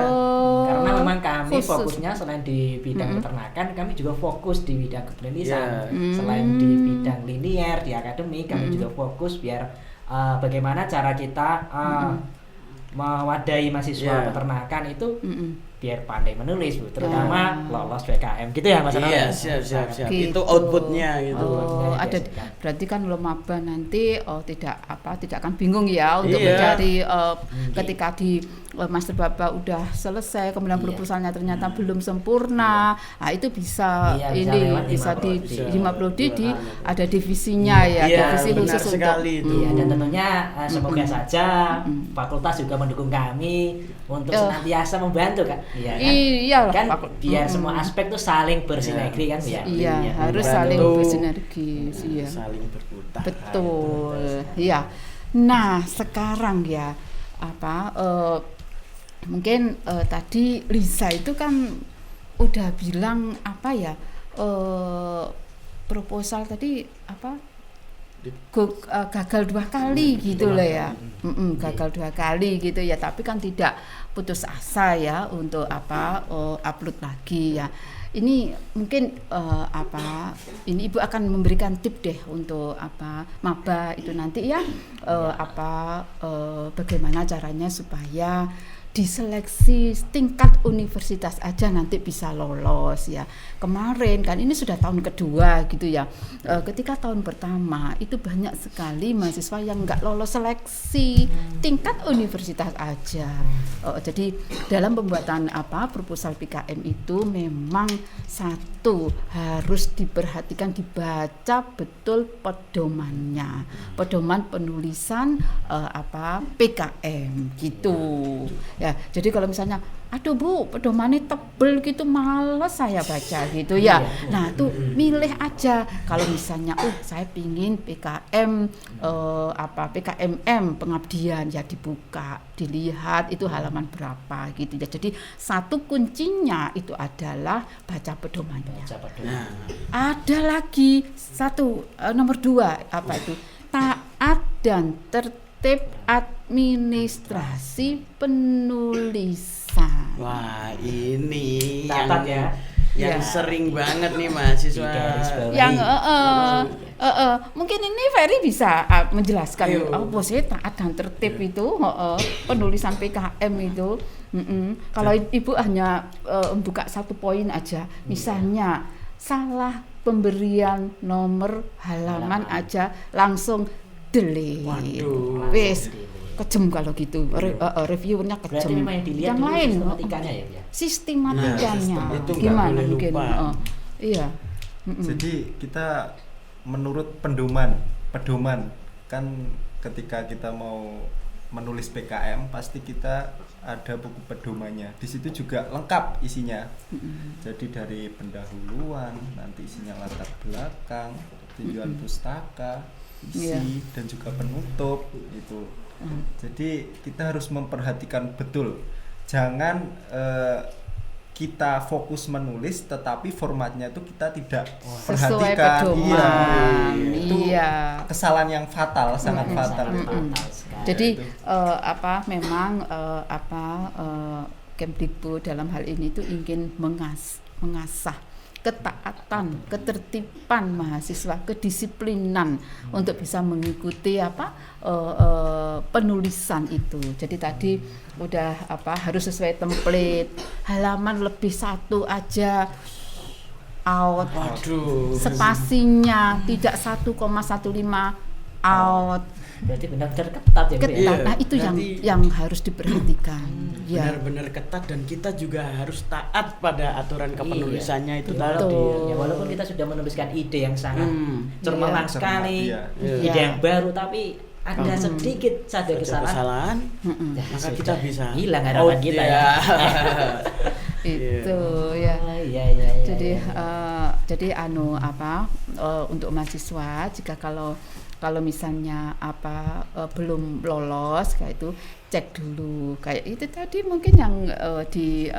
Speaker 2: Karena memang kami
Speaker 4: Khusus.
Speaker 2: fokusnya selain di bidang peternakan, kami juga fokus di bidang kepenulisan.
Speaker 1: Iya.
Speaker 2: Selain di bidang linier di akademik, kami juga fokus biar bagaimana cara kita mewadahi mahasiswa
Speaker 1: Iya.
Speaker 2: peternakan itu
Speaker 4: Mm-mm.
Speaker 2: biar pandai menulis Bu, terutama lolos PKM gitu ya Mas Anwar?
Speaker 1: iya, siap.
Speaker 4: Gitu.
Speaker 1: Itu outputnya gitu.
Speaker 4: Oh,
Speaker 2: Luar
Speaker 4: ada.
Speaker 2: biasa.
Speaker 4: Berarti kan kalau maba nanti tidak akan bingung ya untuk
Speaker 1: Iya.
Speaker 4: mencari ketika di Master Baba udah selesai, kemudian
Speaker 2: Iya.
Speaker 4: proposalnya ternyata belum sempurna. Nah, itu bisa
Speaker 2: Iya, bisa
Speaker 4: ini
Speaker 2: lewat
Speaker 4: bisa
Speaker 2: Hima
Speaker 4: di
Speaker 2: Prodi.
Speaker 4: Hima Prodi di ada divisinya ya,
Speaker 1: Iya,
Speaker 4: divisi
Speaker 1: benar
Speaker 4: khusus
Speaker 1: sekali
Speaker 4: untuk
Speaker 1: itu.
Speaker 2: Iya, dan tentunya semoga saja fakultas juga mendukung kami untuk senantiasa membantu Kak. Iya kan?
Speaker 4: Iya lah,
Speaker 2: Kan biar semua aspek tuh saling bersinergi kan ya.
Speaker 4: Iya, harus
Speaker 1: membantu.
Speaker 4: saling bersinergi. Iya.
Speaker 1: Saling berputar.
Speaker 4: Betul, iya. Nah, sekarang ya mungkin tadi Lisa itu kan udah bilang proposal tadi gagal 2 kali gitu loh ya. Gagal 2 kali gitu ya, tapi kan tidak putus asa ya untuk upload lagi ya. Ini mungkin ini Ibu akan memberikan tip deh untuk maba itu nanti ya, bagaimana caranya supaya diseleksi tingkat universitas aja nanti bisa lolos ya. Kemarin kan ini sudah tahun kedua gitu ya. Ketika tahun pertama itu banyak sekali mahasiswa yang nggak lolos seleksi tingkat universitas aja. Jadi dalam pembuatan proposal PKM itu memang satu harus diperhatikan, dibaca betul pedomannya, pedoman penulisan PKM gitu. Ya, jadi kalau misalnya, aduh Bu, pedomannya tebel gitu, males saya baca gitu ya. Nah, tuh milih aja. Kalau misalnya, saya pingin PKM PKMM pengabdian, ya dibuka, dilihat itu halaman berapa gitu ya. Jadi satu kuncinya itu adalah baca pedomannya. Ada lagi satu, nomor 2 taat dan tertib administrasi penulisan.
Speaker 1: Wah, ini
Speaker 2: Catat
Speaker 1: yang sering banget nih mahasiswa.
Speaker 4: Yang mungkin ini Ferry bisa menjelaskan apa sih taat dan tertib itu, penulisan PKM itu. Kalau Ibu hanya buka 1 poin aja, misalnya salah pemberian nomor halaman aja langsung delete. Wes kejem kalau gitu, reviewernya kejem. Yang lain sistematikanya gimana mungkin iya.
Speaker 5: Jadi kita menurut pedoman kan ketika kita mau menulis PKM pasti kita ada buku pedomannya. Di situ juga lengkap isinya. Jadi dari pendahuluan, nanti isinya latar belakang, tujuan pustaka, isi dan juga penutup itu. Jadi kita harus memperhatikan betul, jangan kita fokus menulis tetapi formatnya itu kita tidak perhatikan. Itu kesalahan yang fatal, sangat fatal.
Speaker 4: Jadi memang Kemdikbud dalam hal ini itu ingin mengasah ketaatan, ketertiban mahasiswa, kedisiplinan untuk bisa mengikuti penulisan itu. Jadi tadi udah harus sesuai template, halaman lebih 1 aja out. Spasinya tidak 1,15 out.
Speaker 2: Berarti benar-benar ketat ya, Bu?
Speaker 4: Ketat. Nah, itu yang harus diperhatikan.
Speaker 1: Benar-benar ketat, dan kita juga harus taat pada aturan kepenulisannya itu tadi.
Speaker 2: Ya, walaupun kita sudah menuliskan ide yang sangat cemerlang sekali, ide yang baru, tapi ada sedikit saja kesalahan,
Speaker 1: maka kita bisa
Speaker 2: hilang harapan kita ya.
Speaker 4: Itu ya. Jadi untuk mahasiswa, jika kalau misalnya belum lolos kayak itu, cek dulu kayak itu tadi mungkin yang di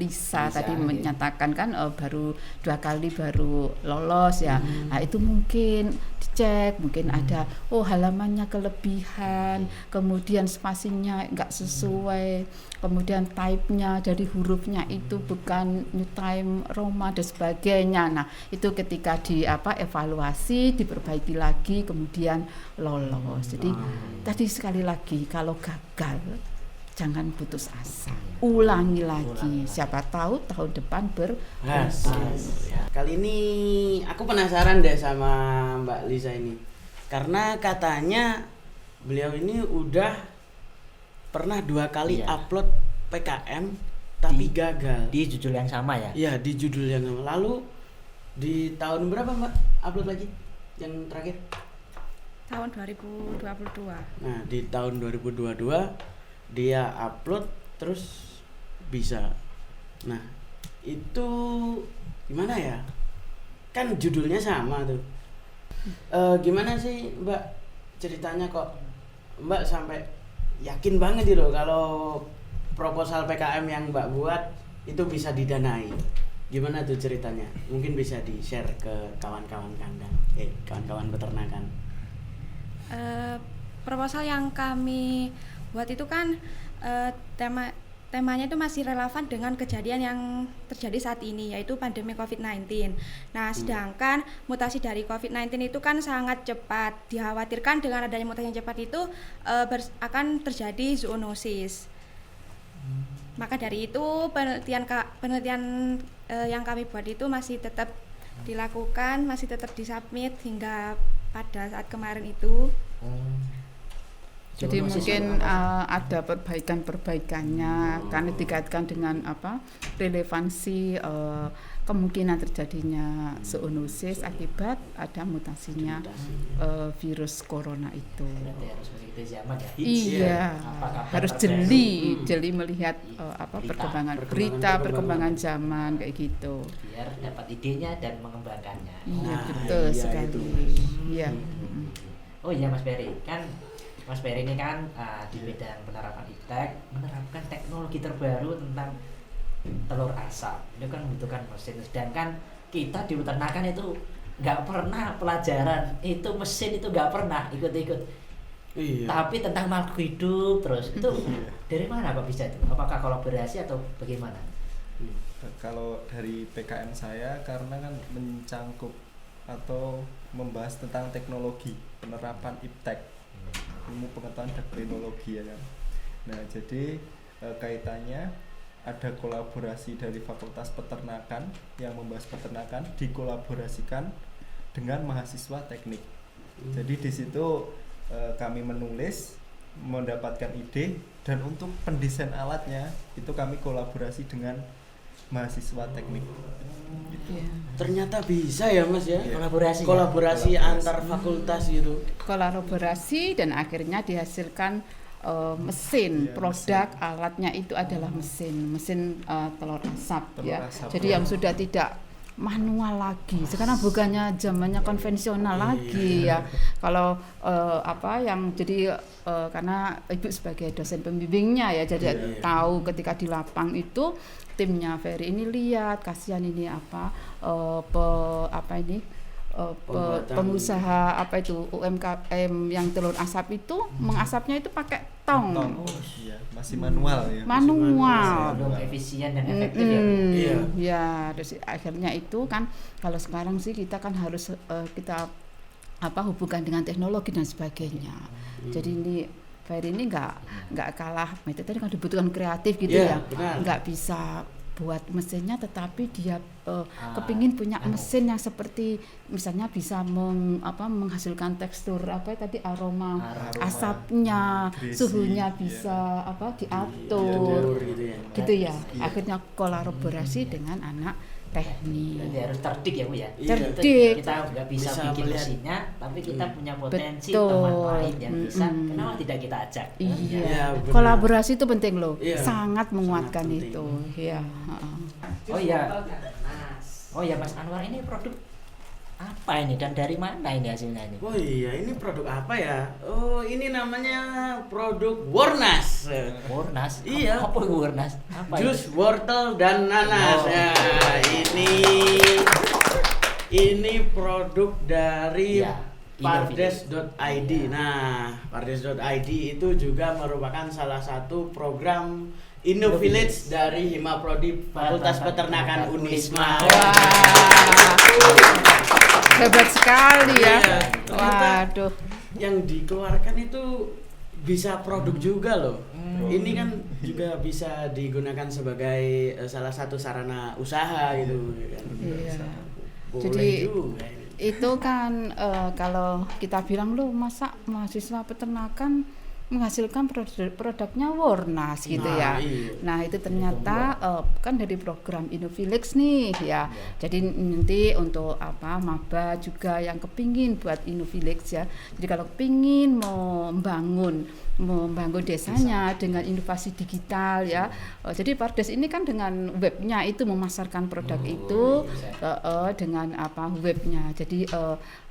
Speaker 4: Lisa tadi menyatakan kan baru 2 kali baru lolos ya. Nah, itu mungkin dicek, mungkin ada halamannya kelebihan, kemudian spasinya enggak sesuai, kemudian type-nya dari hurufnya itu bukan New Time Roman dan sebagainya. Nah, itu ketika evaluasi diperbaiki lagi kemudian lolos. Jadi tadi sekali lagi, kalau gagal jangan putus asa, ulangi lagi, siapa tahu tahun depan berhasil.
Speaker 1: Kali ini aku penasaran deh sama Mbak Lisa ini, karena katanya beliau ini udah pernah 2 kali upload PKM tapi gagal
Speaker 2: di judul yang sama ya?
Speaker 1: Iya, di judul yang sama. Lalu di tahun berapa Mbak upload lagi yang terakhir?
Speaker 6: Tahun 2022.
Speaker 1: Nah, di tahun 2022 dia upload terus bisa. Nah, itu gimana ya? Kan judulnya sama tuh. Gimana sih Mbak ceritanya kok Mbak sampai yakin banget gitu kalau proposal PKM yang Mbak buat itu bisa didanai? Gimana tuh ceritanya? Mungkin bisa di-share ke kawan-kawan kandang, kawan-kawan peternakan.
Speaker 6: Proposal yang kami buat itu kan temanya itu masih relevan dengan kejadian yang terjadi saat ini, yaitu pandemi COVID-19. Nah, sedangkan mutasi dari COVID-19 itu kan sangat cepat. Dikhawatirkan dengan adanya mutasi yang cepat itu akan terjadi zoonosis. Maka dari itu penelitian yang kami buat itu masih tetap dilakukan, masih tetap disubmit hingga pada saat kemarin itu.
Speaker 4: Jadi mungkin ada perbaikan-perbaikannya karena dikaitkan dengan relevansi kemungkinan terjadinya zoonosis akibat ada mutasinya virus corona itu.
Speaker 2: Berarti harus mengikuti zaman ya.
Speaker 4: Iya, harus jeli melihat perkembangan berita, perkembangan zaman kayak gitu.
Speaker 2: Biar dapat idenya dan mengembangkannya.
Speaker 4: Iya, betul sekali. Iya.
Speaker 2: Oh iya Mas Ferry, kan Mas Ferry ini kan di bidang penerapan iptek menerapkan teknologi terbaru tentang telur asap. Itu kan membutuhkan mesin. Sedangkan kita di peternakan itu nggak pernah pelajaran itu mesin, itu nggak pernah ikut-ikut. Iya. Tapi tentang makhluk hidup terus itu dari mana Pak bisa itu? Apakah kolaborasi atau bagaimana?
Speaker 5: Kalau dari PKN saya karena kan mencangkup atau membahas tentang teknologi penerapan iptek, ilmu pengetahuan dan teknologi ya kan. Nah, jadi kaitannya ada kolaborasi dari Fakultas Peternakan yang membahas peternakan dikolaborasikan dengan mahasiswa teknik. Jadi di situ kami menulis, mendapatkan ide, dan untuk pendesain alatnya itu kami kolaborasi dengan mahasiswa teknik. Gitu.
Speaker 1: Ternyata bisa ya Mas ya,
Speaker 2: Kolaborasi
Speaker 1: antar fakultas gitu.
Speaker 4: Kolaborasi dan akhirnya dihasilkan mesin, produk mesin. Alatnya itu adalah mesin telur asap ya. Jadi yang sudah tidak manual lagi. Sekarang bukannya zamannya konvensional lagi ya. Kalau yang jadi karena Ibu sebagai dosen pembimbingnya ya, jadi tahu ketika di lapang itu timnya Ferry ini lihat kasihan ini pengusaha UMKM yang telur asap itu mengasapnya itu pakai tong.
Speaker 5: Iya, masih manual ya.
Speaker 4: Manual.
Speaker 2: Belum efisien dan efektif ya.
Speaker 4: Ya, terus akhirnya itu kan kalau sekarang sih kita kan harus kita hubungkan dengan teknologi dan sebagainya. Jadi ini Ferry ini nggak kalah, itu tadi kan dibutuhkan kreatif gitu ya. Nggak bisa buat mesinnya, tetapi dia kepingin punya mesin yang seperti misalnya bisa menghasilkan tekstur aroma asapnya, suhunya bisa diatur, gitu ya. Akhirnya kolaborasi dengan anak teknik.
Speaker 2: Jadi harus cerdik ya Bu ya.
Speaker 4: Cerdik.
Speaker 2: Kita nggak bisa bikin mesinnya, tapi kita punya potensi teman lain yang bisa. Kenapa tidak kita ajak?
Speaker 4: Iya. Kolaborasi itu penting loh. Sangat menguatkan itu. Iya.
Speaker 2: Oh iya Mas Anwar, ini produk apa ini dan dari mana ini hasilnya ini?
Speaker 1: Oh iya, ini produk apa ya? Oh, ini namanya produk Wornas.
Speaker 2: Wornas?
Speaker 1: Iya.
Speaker 2: Apa Wornas?
Speaker 1: Jus wortel dan nanas. Ini produk dari Pardes.id. Nah, Pardes.id itu juga merupakan salah satu program InnoVillage dari Himaprodi Fakultas Peternakan Unisma.
Speaker 4: Hebat sekali ya. Waduh.
Speaker 1: Yang dikeluarkan itu bisa produk juga loh. Ini kan juga bisa digunakan sebagai salah satu sarana usaha gitu kan.
Speaker 4: Iya. Jadi
Speaker 1: juga.
Speaker 4: Itu kan kalau kita bilang loh, masa mahasiswa peternakan menghasilkan produknya Wornas gitu ya.
Speaker 1: Iya.
Speaker 4: Nah itu ternyata kan dari program InnoVillage nih ya. Jadi nanti untuk maba juga yang kepingin buat InnoVillage ya. Jadi kalau kepingin mau membangun desanya dengan inovasi digital ya. Jadi Pardes ini kan dengan webnya itu memasarkan produk itu dengan webnya. Jadi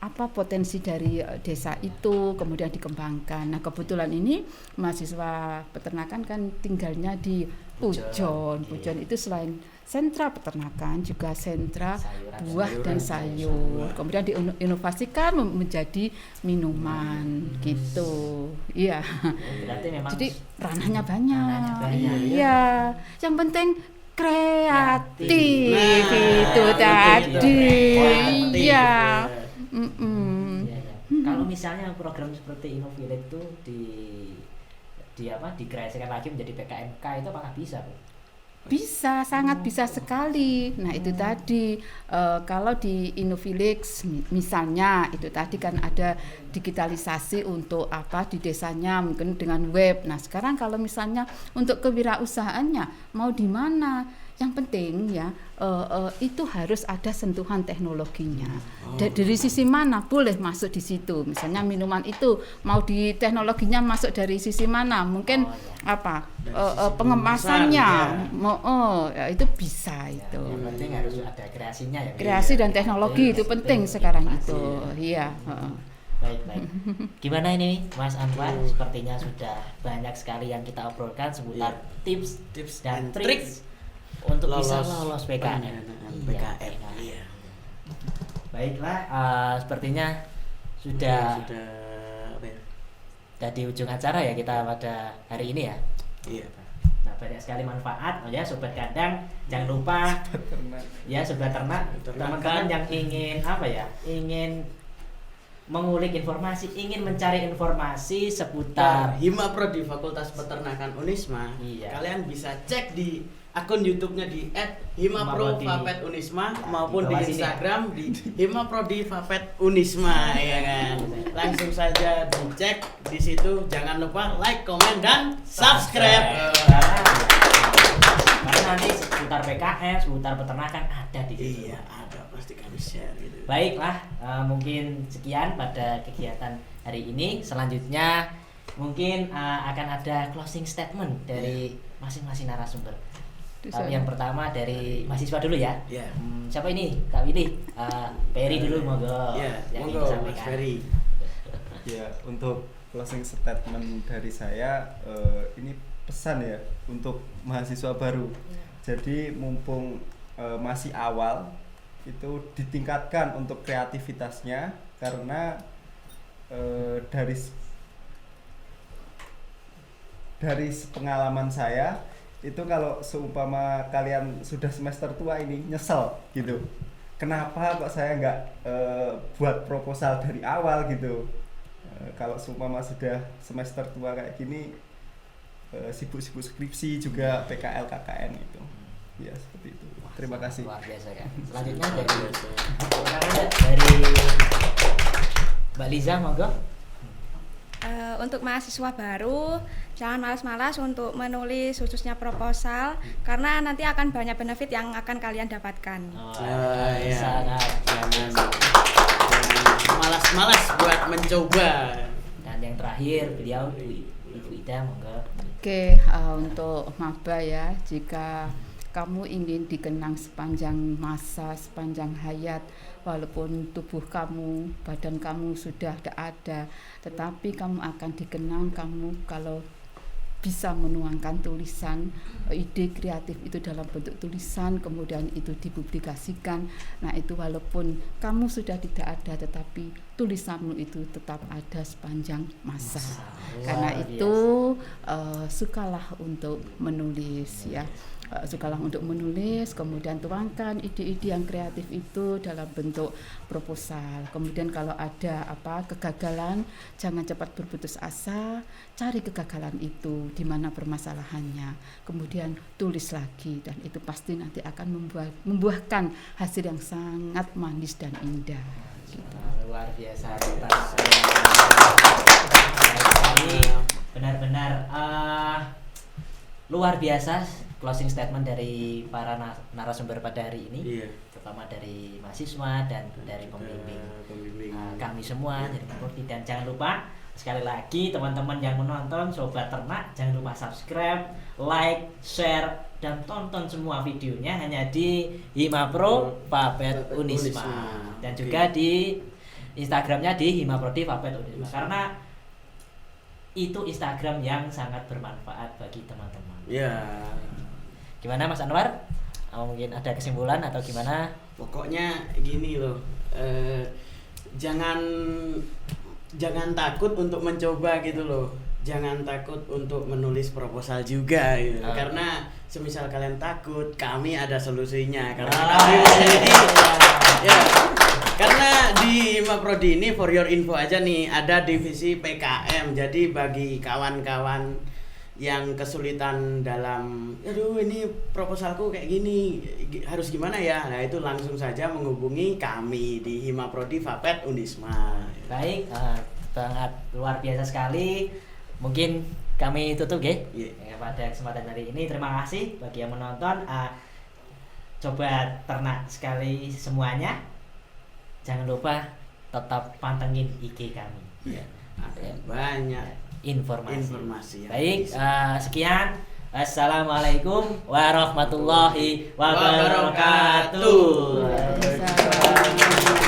Speaker 4: apa potensi dari desa itu kemudian dikembangkan. Nah kebetulan ini mahasiswa peternakan kan tinggalnya di Pujon. Pujon itu selain sentra peternakan, juga sentra
Speaker 2: Sayuran.
Speaker 4: buah dan sayur. Kemudian diinovasikan menjadi minuman gitu. Iya.
Speaker 2: Berarti memang
Speaker 4: Jadi ranahnya banyak.
Speaker 2: Ranahnya banyak,
Speaker 4: Iya. Yang penting kreatif
Speaker 2: Nah,
Speaker 4: itu
Speaker 2: betul,
Speaker 4: tadi.
Speaker 1: kreatif.
Speaker 4: Iya.
Speaker 2: Iya, iya. Kalau misalnya program seperti Innovillage itu dikreasikan lagi menjadi PKMK itu apakah bisa, Bu?
Speaker 4: Bisa, sangat bisa sekali. Nah itu tadi kalau di Innovillage misalnya itu tadi kan ada digitalisasi untuk apa di desanya mungkin dengan web. Nah sekarang kalau misalnya untuk kewirausahaannya mau di mana? Yang penting ya itu harus ada sentuhan teknologinya. Dari sisi mana boleh masuk di situ. Misalnya minuman itu mau di teknologinya masuk dari sisi mana? Mungkin apa pengemasannya, ya, itu bisa itu.
Speaker 2: Yang penting harus ada kreasinya ya.
Speaker 4: Kreasi dan teknologi itu penting sekarang itu. Iya.
Speaker 2: Baik. Gimana ini Mas Anwar? Sepertinya sudah banyak sekali yang kita obrolkan seputar tips dan trik untuk bisa lolos PKN.
Speaker 1: PKN. Iya.
Speaker 2: Baiklah, sepertinya sudah
Speaker 1: apa ya?
Speaker 2: di ujung acara ya kita pada hari ini ya.
Speaker 1: Iya.
Speaker 2: Nah, banyak sekali manfaat. Oh ya, sobat kandang, jangan lupa ya sobat ternak, teman-teman yang ingin apa ya? Ingin mengulik informasi, ingin mencari informasi seputar
Speaker 1: Hima Prodi Fakultas Peternakan Unisma.
Speaker 2: Iya.
Speaker 1: Kalian bisa cek di akun YouTube-nya di @himaprodi_fapet_unisma maupun di
Speaker 2: bawah sini.
Speaker 1: Instagram di himaprodi_fapet_unisma ya kan. Langsung saja dicek di situ. Jangan lupa like, komen dan subscribe.
Speaker 2: Karena nanti seputar PKN, seputar peternakan ada di situ.
Speaker 1: Iya, ada pasti kami share gitu.
Speaker 2: Baiklah, mungkin sekian pada kegiatan hari ini. Selanjutnya mungkin akan ada closing statement dari masing-masing narasumber. Tapi yang pertama dari mahasiswa dulu ya.
Speaker 1: Iya.
Speaker 2: Siapa ini? Kak Willy. Peri dulu monggo.
Speaker 1: Iya,
Speaker 2: Yang ingin
Speaker 1: monggo Mas
Speaker 2: disampaikan.
Speaker 1: Ferry.
Speaker 5: Ya, untuk closing statement dari saya ini pesan ya untuk mahasiswa baru. Jadi mumpung masih awal itu ditingkatkan untuk kreativitasnya karena dari pengalaman saya itu kalau seumpama kalian sudah semester tua ini nyesel gitu. Kenapa kok saya nggak buat proposal dari awal gitu. Kalau seumpama sudah semester tua kayak gini sibuk-sibuk skripsi juga PKL KKN itu. Ya seperti itu. Terima kasih.
Speaker 2: Luar biasa kan. Selanjutnya dari Mbak Liza monggo.
Speaker 6: Untuk mahasiswa baru, jangan malas-malas untuk menulis khususnya proposal karena nanti akan banyak benefit yang akan kalian dapatkan.
Speaker 1: Iya.
Speaker 2: Sangat
Speaker 1: Jangan malas-malas buat mencoba.
Speaker 2: Dan yang terakhir beliau Ibu Ida monggo.
Speaker 4: Oke, untuk maba ya, jika kamu ingin dikenang sepanjang masa, sepanjang hayat, walaupun tubuh kamu, badan kamu sudah tidak ada, tetapi kamu akan dikenang kamu kalau bisa menuangkan tulisan, ide kreatif itu dalam bentuk tulisan, kemudian itu dipublikasikan. Nah itu walaupun kamu sudah tidak ada, tetapi tulisanmu itu tetap ada sepanjang masa. Karena itu sukalah untuk menulis ya. Sukalah untuk menulis, kemudian tuangkan ide-ide yang kreatif itu dalam bentuk proposal. Kemudian kalau ada kegagalan, jangan cepat berputus asa, cari kegagalan itu di mana permasalahannya. Kemudian tulis lagi dan itu pasti nanti akan membuahkan hasil yang sangat manis dan indah. Gitu.
Speaker 2: Luar biasa. Ini benar-benar luar biasa closing statement dari para narasumber pada hari ini.
Speaker 1: Iya.
Speaker 2: Terutama dari mahasiswa dan dari pembimbing kami semua dari Fakulti. Dan jangan lupa sekali lagi teman-teman yang menonton, sobat ternak, jangan lupa subscribe, like, share, dan tonton semua videonya hanya di Himapro Fapet Unisma. Dan juga di Instagramnya di Himaprodi Fapet Unisma. Karena itu Instagram yang sangat bermanfaat bagi teman-teman.
Speaker 1: Ya.
Speaker 2: Gimana Mas Anwar? Mungkin ada kesimpulan atau gimana?
Speaker 1: Pokoknya gini loh, jangan takut untuk mencoba gitu loh, jangan takut untuk menulis proposal juga gitu. Karena semisal kalian takut, kami ada solusinya. Karena kami ya, karena di Hima Prodi ini, for your info aja nih, ada divisi PKM. Jadi bagi kawan-kawan yang kesulitan dalam, aduh ini proposalku kayak gini, harus gimana ya? Nah itu langsung saja menghubungi kami di Hima Prodi Vapet Unisma.
Speaker 2: Baik, sangat luar biasa sekali. Mungkin kami tutup ya. Pada kesempatan hari ini terima kasih bagi yang menonton. Coba ternak sekali semuanya. Jangan lupa tetap pantengin IG kami.
Speaker 1: Ya, ada banyak
Speaker 2: informasi.
Speaker 1: yang
Speaker 2: Baik,
Speaker 1: bisa.
Speaker 2: sekian. Assalamualaikum warahmatullahi wabarakatuh.
Speaker 4: Waalaikumsalam.